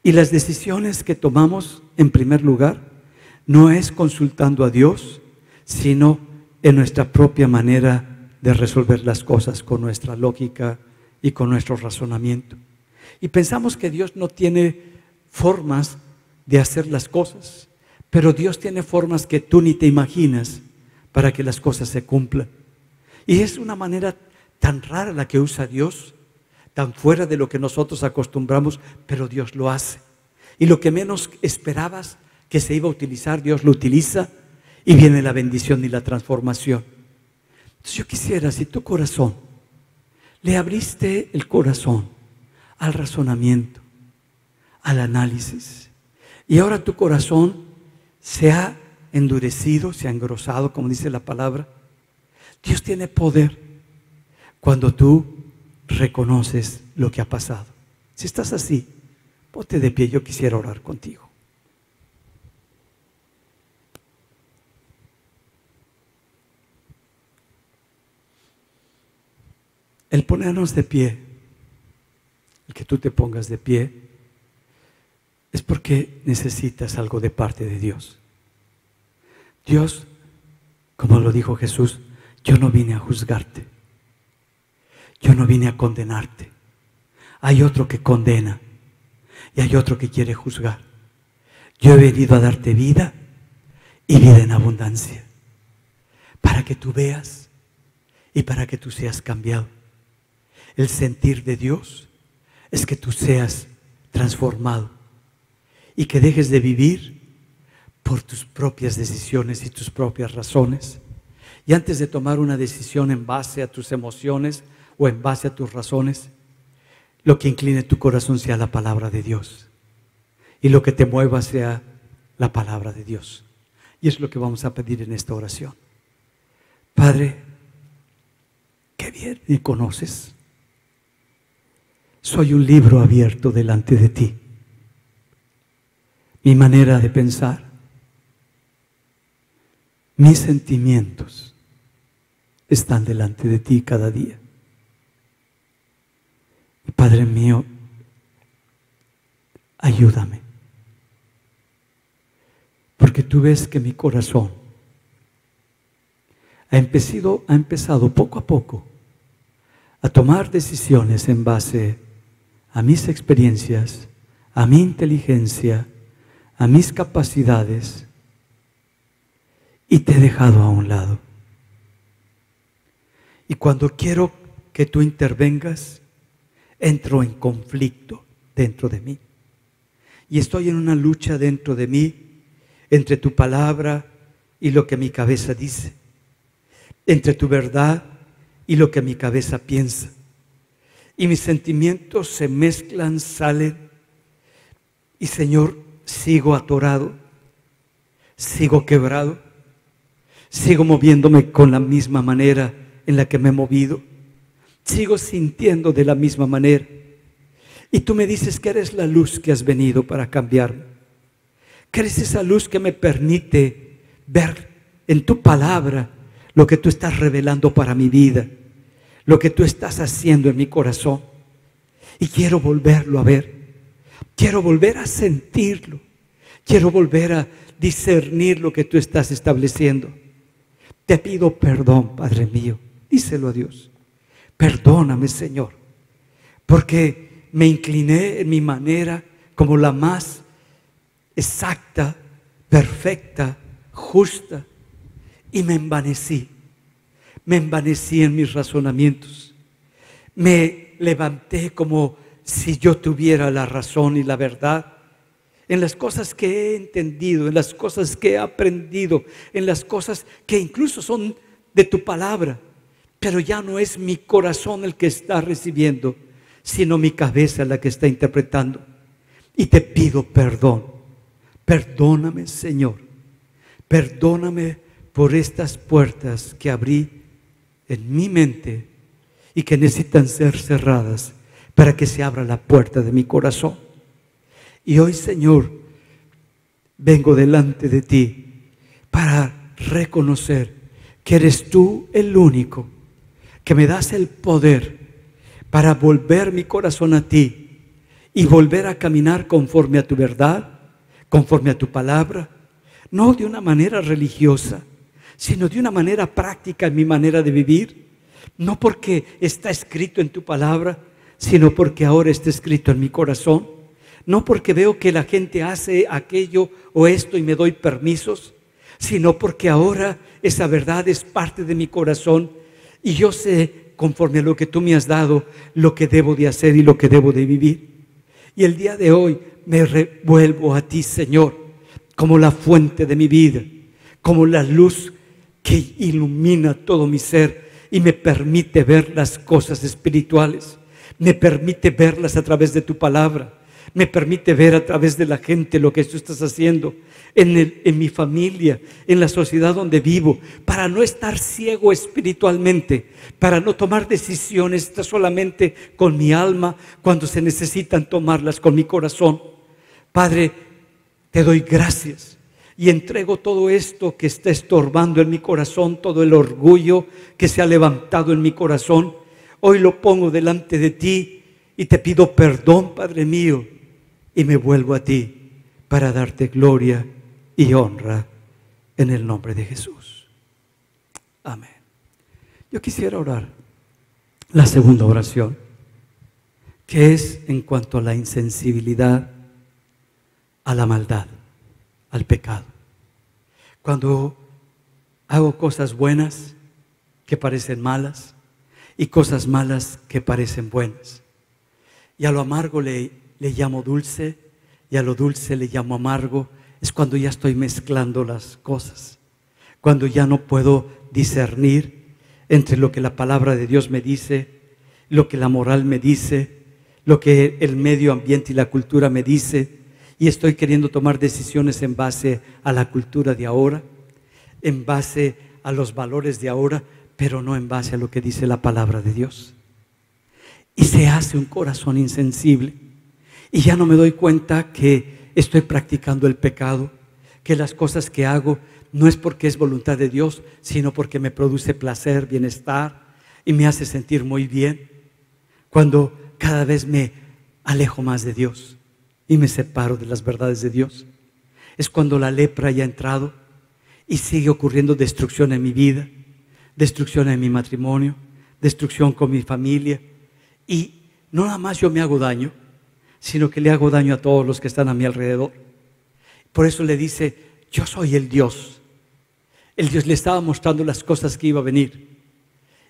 Y las decisiones que tomamos en primer lugar no es consultando a Dios, sino en nuestra propia manera de resolver las cosas con nuestra lógica y con nuestro razonamiento. Y pensamos que Dios no tiene formas de hacer las cosas, pero Dios tiene formas que tú ni te imaginas para que las cosas se cumplan. Y es una manera tan rara la que usa Dios, tan fuera de lo que nosotros acostumbramos, pero Dios lo hace. Y lo que menos esperabas que se iba a utilizar, Dios lo utiliza y viene la bendición y la transformación. Entonces yo quisiera, si tu corazón, le abriste el corazón al razonamiento, al análisis, y ahora tu corazón se ha endurecido, se ha engrosado, como dice la palabra, Dios tiene poder cuando tú reconoces lo que ha pasado. Si estás así, ponte de pie, yo quisiera orar contigo. El ponernos de pie, el que tú te pongas de pie, es porque necesitas algo de parte de Dios. Dios, como lo dijo Jesús, yo no vine a juzgarte, yo no vine a condenarte. Hay otro que condena y hay otro que quiere juzgar. Yo he venido a darte vida y vida en abundancia, para que tú veas y para que tú seas cambiado. El sentir de Dios es que tú seas transformado y que dejes de vivir por tus propias decisiones y tus propias razones. Y antes de tomar una decisión en base a tus emociones o en base a tus razones, lo que incline tu corazón sea la palabra de Dios y lo que te mueva sea la palabra de Dios. Y es lo que vamos a pedir en esta oración. Padre, qué bien me conoces. Soy un libro abierto delante de ti. Mi manera de pensar, mis sentimientos están delante de ti cada día. Y Padre mío, ayúdame. Porque tú ves que mi corazón ha empezado poco a poco a tomar decisiones en base a mis experiencias, a mi inteligencia, a mis capacidades, y te he dejado a un lado. Y cuando quiero que tú intervengas, entro en conflicto dentro de mí. Y estoy en una lucha dentro de mí, entre tu palabra y lo que mi cabeza dice, entre tu verdad y lo que mi cabeza piensa. Y mis sentimientos se mezclan, salen, y Señor, sigo atorado, sigo quebrado, sigo moviéndome con la misma manera en la que me he movido, sigo sintiendo de la misma manera. Y tú me dices que eres la luz que has venido para cambiarme, que eres esa luz que me permite ver en tu palabra lo que tú estás revelando para mi vida, lo que tú estás haciendo en mi corazón. Y quiero volverlo a ver, quiero volver a sentirlo, quiero volver a discernir lo que tú estás estableciendo. Te pido perdón, Padre mío, díselo a Dios. Perdóname, Señor, porque me incliné en mi manera como la más exacta, perfecta, justa, y me envanecí. Me envanecí en mis razonamientos. Me levanté como si yo tuviera la razón y la verdad. En las cosas que he entendido, en las cosas que he aprendido, en las cosas que incluso son de tu palabra. Pero ya no es mi corazón el que está recibiendo, sino mi cabeza la que está interpretando. Y te pido perdón. Perdóname, Señor. Perdóname por estas puertas que abrí en mi mente y que necesitan ser cerradas para que se abra la puerta de mi corazón. Y hoy, Señor, vengo delante de ti para reconocer que eres tú el único que me das el poder para volver mi corazón a ti y volver a caminar conforme a tu verdad, conforme a tu palabra, no de una manera religiosa, sino de una manera práctica en mi manera de vivir, no porque está escrito en tu palabra, sino porque ahora está escrito en mi corazón, no porque veo que la gente hace aquello o esto y me doy permisos, sino porque ahora esa verdad es parte de mi corazón y yo sé, conforme a lo que tú me has dado, lo que debo de hacer y lo que debo de vivir. Y el día de hoy me revuelvo a ti, Señor, como la fuente de mi vida, como la luz que ilumina todo mi ser y me permite ver las cosas espirituales, me permite verlas a través de tu palabra, me permite ver a través de la gente lo que tú estás haciendo en mi familia, en la sociedad donde vivo, para no estar ciego espiritualmente, para no tomar decisiones solamente con mi alma cuando se necesitan tomarlas con mi corazón. Padre, te doy gracias y entrego todo esto que está estorbando en mi corazón, todo el orgullo que se ha levantado en mi corazón. Hoy lo pongo delante de ti y te pido perdón, Padre mío, y me vuelvo a ti para darte gloria y honra en el nombre de Jesús. Amén. Yo quisiera orar la segunda oración, que es en cuanto a la insensibilidad a la maldad, al pecado. Cuando hago cosas buenas que parecen malas y cosas malas que parecen buenas, y a lo amargo le llamo dulce y a lo dulce le llamo amargo, es cuando ya estoy mezclando las cosas, cuando ya no puedo discernir entre lo que la palabra de Dios me dice, lo que la moral me dice, lo que el medio ambiente y la cultura me dice, y estoy queriendo tomar decisiones en base a la cultura de ahora, en base a los valores de ahora, pero no en base a lo que dice la palabra de Dios. Y se hace un corazón insensible y ya no me doy cuenta que estoy practicando el pecado, que las cosas que hago no es porque es voluntad de Dios, sino porque me produce placer, bienestar y me hace sentir muy bien, cuando cada vez me alejo más de Dios y me separo de las verdades de Dios. Es cuando la lepra ya ha entrado y sigue ocurriendo destrucción en mi vida, destrucción en mi matrimonio, destrucción con mi familia. Y no nada más yo me hago daño, sino que le hago daño a todos los que están a mi alrededor. Por eso le dice, yo soy el Dios. El Dios le estaba mostrando las cosas que iba a venir.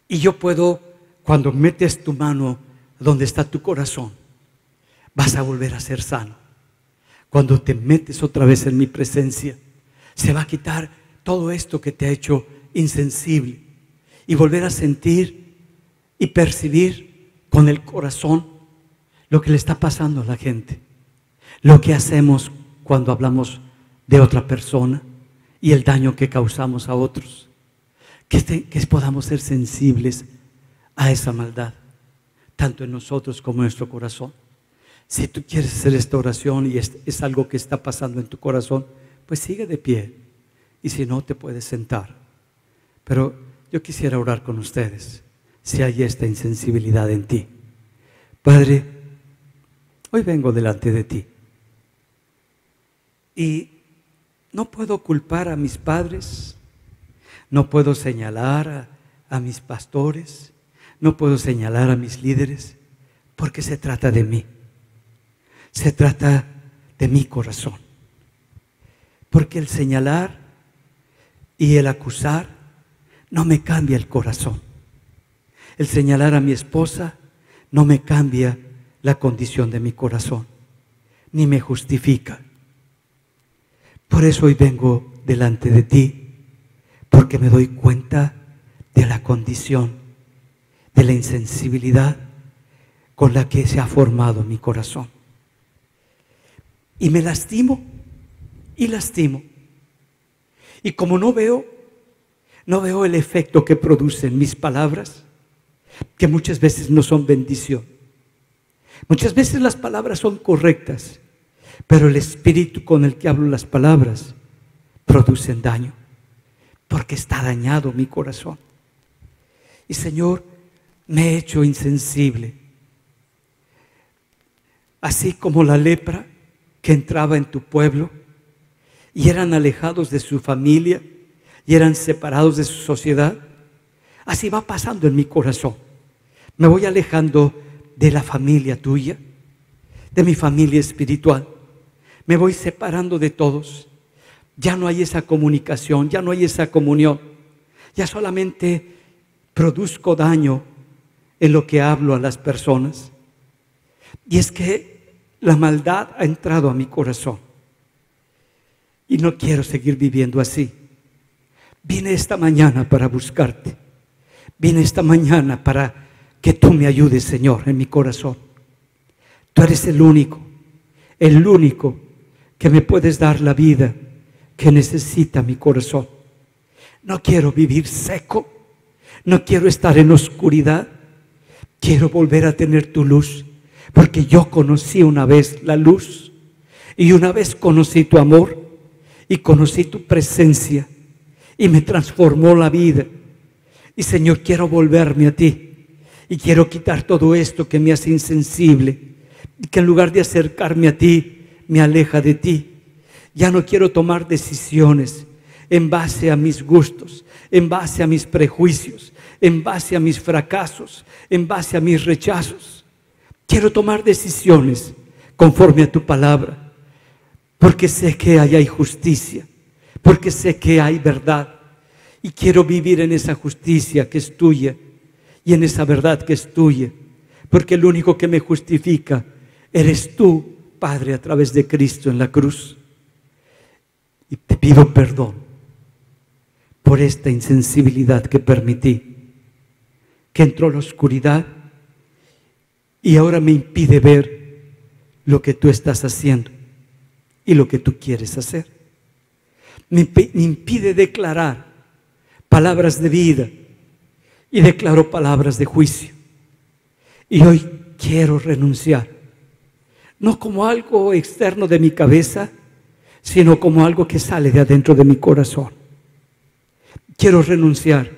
Y yo puedo, cuando metes tu mano donde está tu corazón, vas a volver a ser sano. Cuando te metes otra vez en mi presencia, se va a quitar todo esto que te ha hecho insensible y volver a sentir y percibir con el corazón lo que le está pasando a la gente, lo que hacemos cuando hablamos de otra persona y el daño que causamos a otros, que podamos ser sensibles a esa maldad, tanto en nosotros como en nuestro corazón. Si tú quieres hacer esta oración y es algo que está pasando en tu corazón, pues sigue de pie, y si no, te puedes sentar. Pero yo quisiera orar con ustedes si hay esta insensibilidad en ti. Padre, hoy vengo delante de ti y no puedo culpar a mis padres, no puedo señalar a mis pastores, no puedo señalar a mis líderes, porque se trata de mí, se trata de mi corazón. Porque el señalar y el acusar no me cambia el corazón. El señalar a mi esposa no me cambia la condición de mi corazón, ni me justifica. Por eso hoy vengo delante de ti, porque me doy cuenta de la condición, de la insensibilidad con la que se ha formado mi corazón. Y me lastimo y lastimo. Y como no veo el efecto que producen mis palabras, que muchas veces no son bendición. Muchas veces las palabras son correctas, pero el espíritu con el que hablo las palabras producen daño, porque está dañado mi corazón. Y Señor, me he hecho insensible. Así como la lepra que entraba en tu pueblo y eran alejados de su familia y eran separados de su sociedad, así va pasando en mi corazón. Me voy alejando de la familia tuya, de mi familia espiritual. Me voy separando de todos. Ya no hay esa comunicación, ya no hay esa comunión. Ya solamente produzco daño en lo que hablo a las personas. Y es que la maldad ha entrado a mi corazón. Y no quiero seguir viviendo así. Vine esta mañana para buscarte. Vine esta mañana para que tú me ayudes, Señor, en mi corazón. Tú eres el único que me puedes dar la vida que necesita mi corazón. No quiero vivir seco, no quiero estar en oscuridad. Quiero volver a tener tu luz, porque yo conocí una vez la luz y una vez conocí tu amor y conocí tu presencia y me transformó la vida. Y Señor, quiero volverme a ti. Y quiero quitar todo esto que me hace insensible y que en lugar de acercarme a ti, me aleja de ti. Ya no quiero tomar decisiones en base a mis gustos, en base a mis prejuicios, en base a mis fracasos, en base a mis rechazos. Quiero tomar decisiones conforme a tu palabra, porque sé que ahí hay justicia, porque sé que hay verdad. Y quiero vivir en esa justicia que es tuya y en esa verdad que es tuya, porque el único que me justifica eres tú, Padre, a través de Cristo en la cruz. Y te pido perdón por esta insensibilidad que permití, que entró la oscuridad y ahora me impide ver lo que tú estás haciendo y lo que tú quieres hacer. Me impide declarar palabras de vida y declaro palabras de juicio. Y hoy quiero renunciar, no como algo externo de mi cabeza, sino como algo que sale de adentro de mi corazón. Quiero renunciar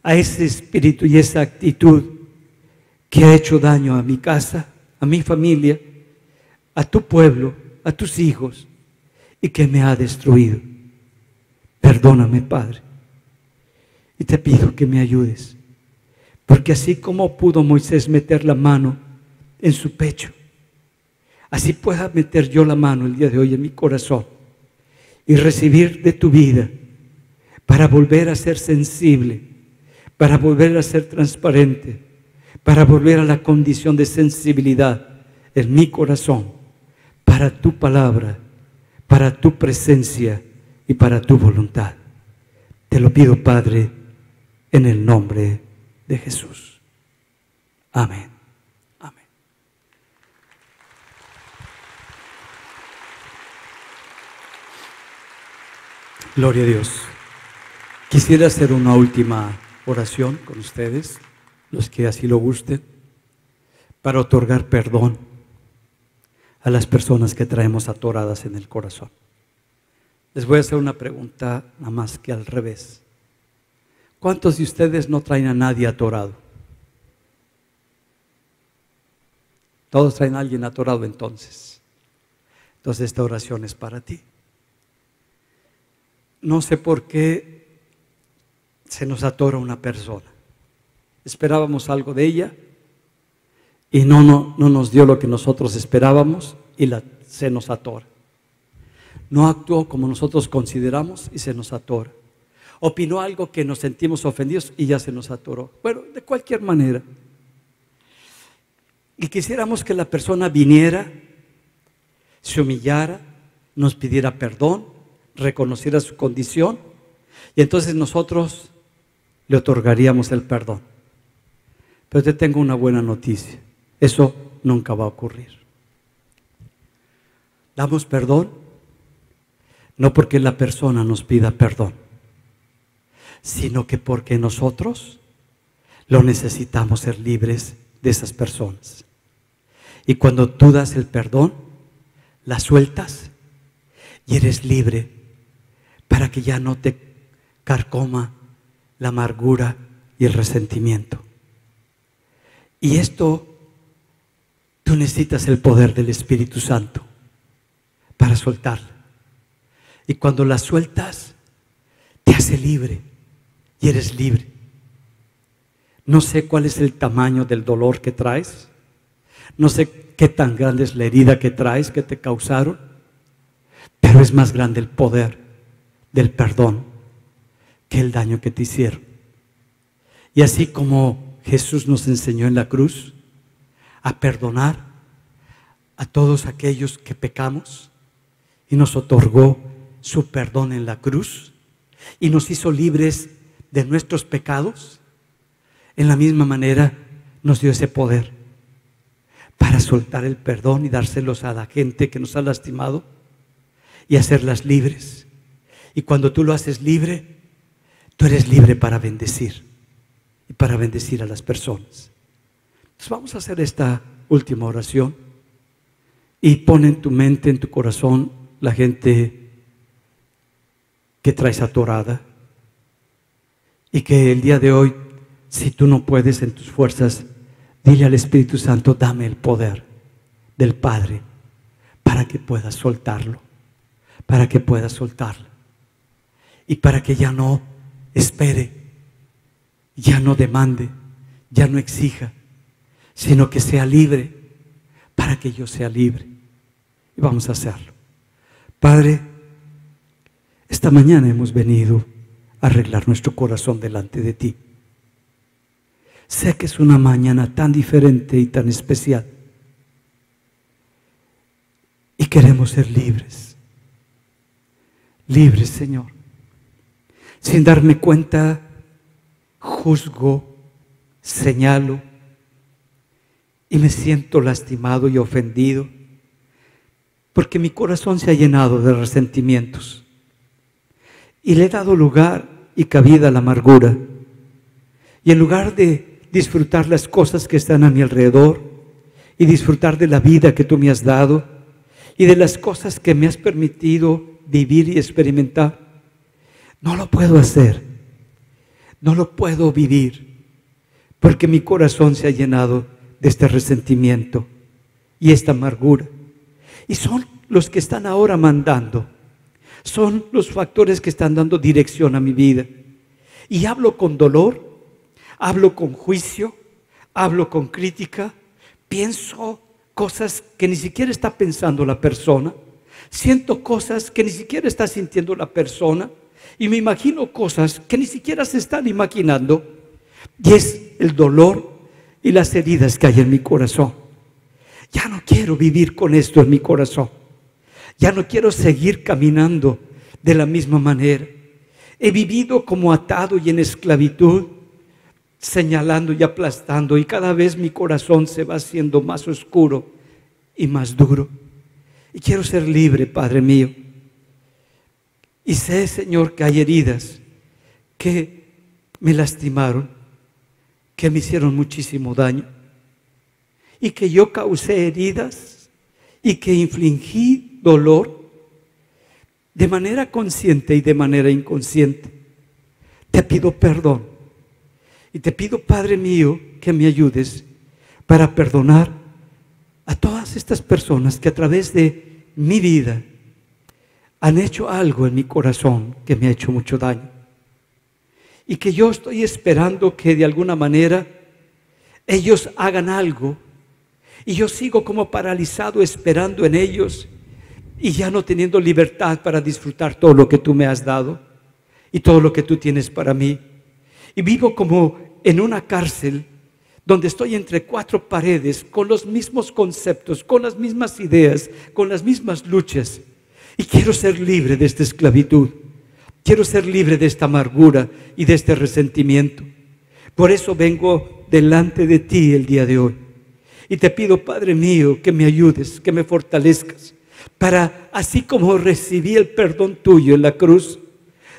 a ese espíritu y esa actitud que ha hecho daño a mi casa, a mi familia, a tu pueblo, a tus hijos, y que me ha destruido. Perdóname, Padre, y te pido que me ayudes, porque así como pudo Moisés meter la mano en su pecho, así pueda meter yo la mano el día de hoy en mi corazón y recibir de tu vida para volver a ser sensible, para volver a ser transparente, para volver a la condición de sensibilidad en mi corazón, para tu palabra, para tu presencia y para tu voluntad. Te lo pido, Padre, en el nombre de Jesús. Amén. Amén. Gloria a Dios. Quisiera hacer una última oración con ustedes, los que así lo gusten, para otorgar perdón a las personas que traemos atoradas en el corazón. Les voy a hacer una pregunta nada más que al revés. ¿Cuántos de ustedes no traen a nadie atorado? Todos traen a alguien atorado entonces. Entonces esta oración es para ti. No sé por qué se nos atora una persona. Esperábamos algo de ella y no nos dio lo que nosotros esperábamos y se nos atora. No actuó como nosotros consideramos y se nos atora. opinó algo que nos sentimos ofendidos y ya se nos atoró. Bueno, de cualquier manera. Y quisiéramos que la persona viniera, se humillara, nos pidiera perdón, reconociera su condición y entonces nosotros le otorgaríamos el perdón. Pero te tengo una buena noticia, eso nunca va a ocurrir. Damos perdón no porque la persona nos pida perdón, sino que porque nosotros lo necesitamos ser libres de esas personas. Y cuando tú das el perdón, la sueltas y eres libre para que ya no te carcoma la amargura y el resentimiento. Y esto, tú necesitas el poder del Espíritu Santo para soltarla. Y cuando la sueltas, te hace libre y eres libre. No sé cuál es el tamaño del dolor que traes. No sé qué tan grande es la herida que traes, que te causaron. Pero es más grande el poder del perdón que el daño que te hicieron. Y así como Jesús nos enseñó en la cruz a perdonar a todos aquellos que pecamos y nos otorgó su perdón en la cruz y nos hizo libres de nuestros pecados, en la misma manera nos dio ese poder para soltar el perdón y dárselos a la gente que nos ha lastimado y hacerlas libres. Y cuando tú lo haces libre, tú eres libre para bendecir y para bendecir a las personas. Entonces vamos a hacer esta última oración y pon en tu mente, en tu corazón, la gente que traes atorada y que el día de hoy, si tú no puedes en tus fuerzas, dile al Espíritu Santo, dame el poder del Padre para que puedas soltarlo, para que puedas soltarlo y para que ya no espere, ya no demande, ya no exija, sino que sea libre para que yo sea libre. Y vamos a hacerlo. Padre, esta mañana hemos venido a arreglar nuestro corazón delante de ti. Sé que es una mañana tan diferente y tan especial. Y queremos ser libres. Libres, Señor. Sin darme cuenta, juzgo, señalo y me siento lastimado y ofendido porque mi corazón se ha llenado de resentimientos y le he dado lugar y cabida a la amargura. Y en lugar de disfrutar las cosas que están a mi alrededor y disfrutar de la vida que tú me has dado y de las cosas que me has permitido vivir y experimentar, no lo puedo hacer, no lo puedo vivir, porque mi corazón se ha llenado de este resentimiento y esta amargura. Y son los que están ahora mandando, son los factores que están dando dirección a mi vida. Y hablo con dolor, hablo con juicio, hablo con crítica, pienso cosas que ni siquiera está pensando la persona, siento cosas que ni siquiera está sintiendo la persona y me imagino cosas que ni siquiera se están imaginando, y es el dolor y las heridas que hay en mi corazón. Ya no quiero vivir con esto en mi corazón, ya no quiero seguir caminando de la misma manera. He vivido como atado y en esclavitud, señalando y aplastando, y cada vez mi corazón se va haciendo más oscuro y más duro. Y quiero ser libre, Padre mío. Y sé, Señor, que hay heridas que me lastimaron, que me hicieron muchísimo daño, y que yo causé heridas y que infligí dolor de manera consciente y de manera inconsciente. Te pido perdón y te pido, Padre mío, que me ayudes para perdonar a todas estas personas que a través de mi vida han hecho algo en mi corazón que me ha hecho mucho daño, y que yo estoy esperando que de alguna manera ellos hagan algo, y yo sigo como paralizado esperando en ellos y ya no teniendo libertad para disfrutar todo lo que tú me has dado. y todo lo que tú tienes para mí. Y vivo como en una cárcel donde estoy entre cuatro paredes con los mismos conceptos, con las mismas ideas, con las mismas luchas. Y quiero ser libre de esta esclavitud. Quiero ser libre de esta amargura y de este resentimiento. Por eso vengo delante de ti el día de hoy. Y te pido, Padre mío, que me ayudes, que me fortalezcas, para, así como recibí el perdón tuyo en la cruz,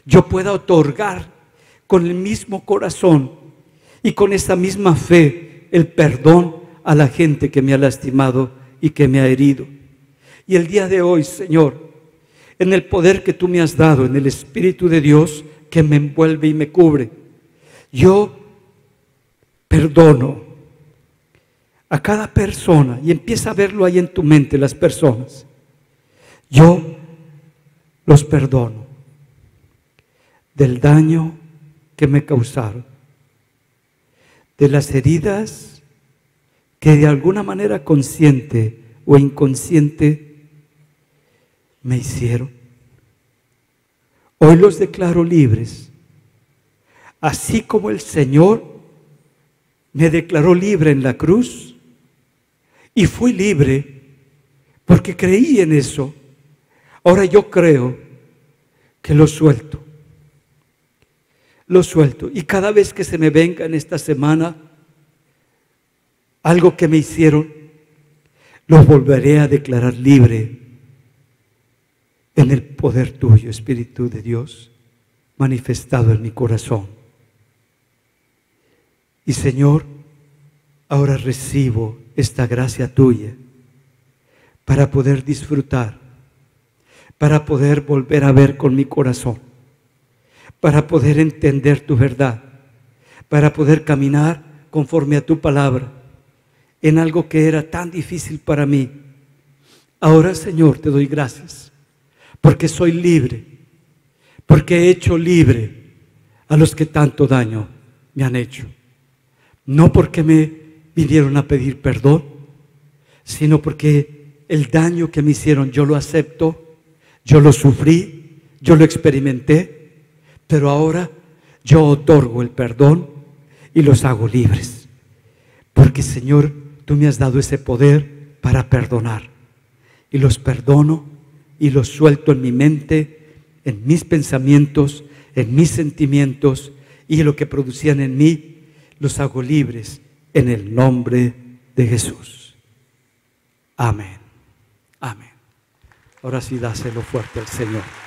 yo pueda otorgar con el mismo corazón y con esa misma fe el perdón a la gente que me ha lastimado y que me ha herido. Y el día de hoy, Señor, en el poder que tú me has dado, en el Espíritu de Dios que me envuelve y me cubre, yo perdono a cada persona, y empieza a verlo ahí en tu mente, las personas. Yo los perdono del daño que me causaron, de las heridas que de alguna manera consciente o inconsciente me hicieron. Hoy los declaro libres, así como el Señor me declaró libre en la cruz, y fui libre porque creí en eso. Ahora yo creo que lo suelto. Lo suelto. Y cada vez que se me venga en esta semana algo que me hicieron, lo volveré a declarar libre en el poder tuyo, Espíritu de Dios, manifestado en mi corazón. Y Señor, ahora recibo esta gracia tuya para poder disfrutar, para poder volver a ver con mi corazón, para poder entender tu verdad, para poder caminar conforme a tu palabra en algo que era tan difícil para mí. Ahora, Señor, te doy gracias porque soy libre, porque he hecho libre a los que tanto daño me han hecho. No porque me vinieron a pedir perdón, sino porque el daño que me hicieron yo lo acepto, yo lo sufrí, yo lo experimenté, pero ahora yo otorgo el perdón y los hago libres. Porque, Señor, tú me has dado ese poder para perdonar. Y los perdono y los suelto en mi mente, en mis pensamientos, en mis sentimientos, y lo que producían en mí, los hago libres en el nombre de Jesús. Amén. Amén. Ahora sí, dáselo fuerte al Señor.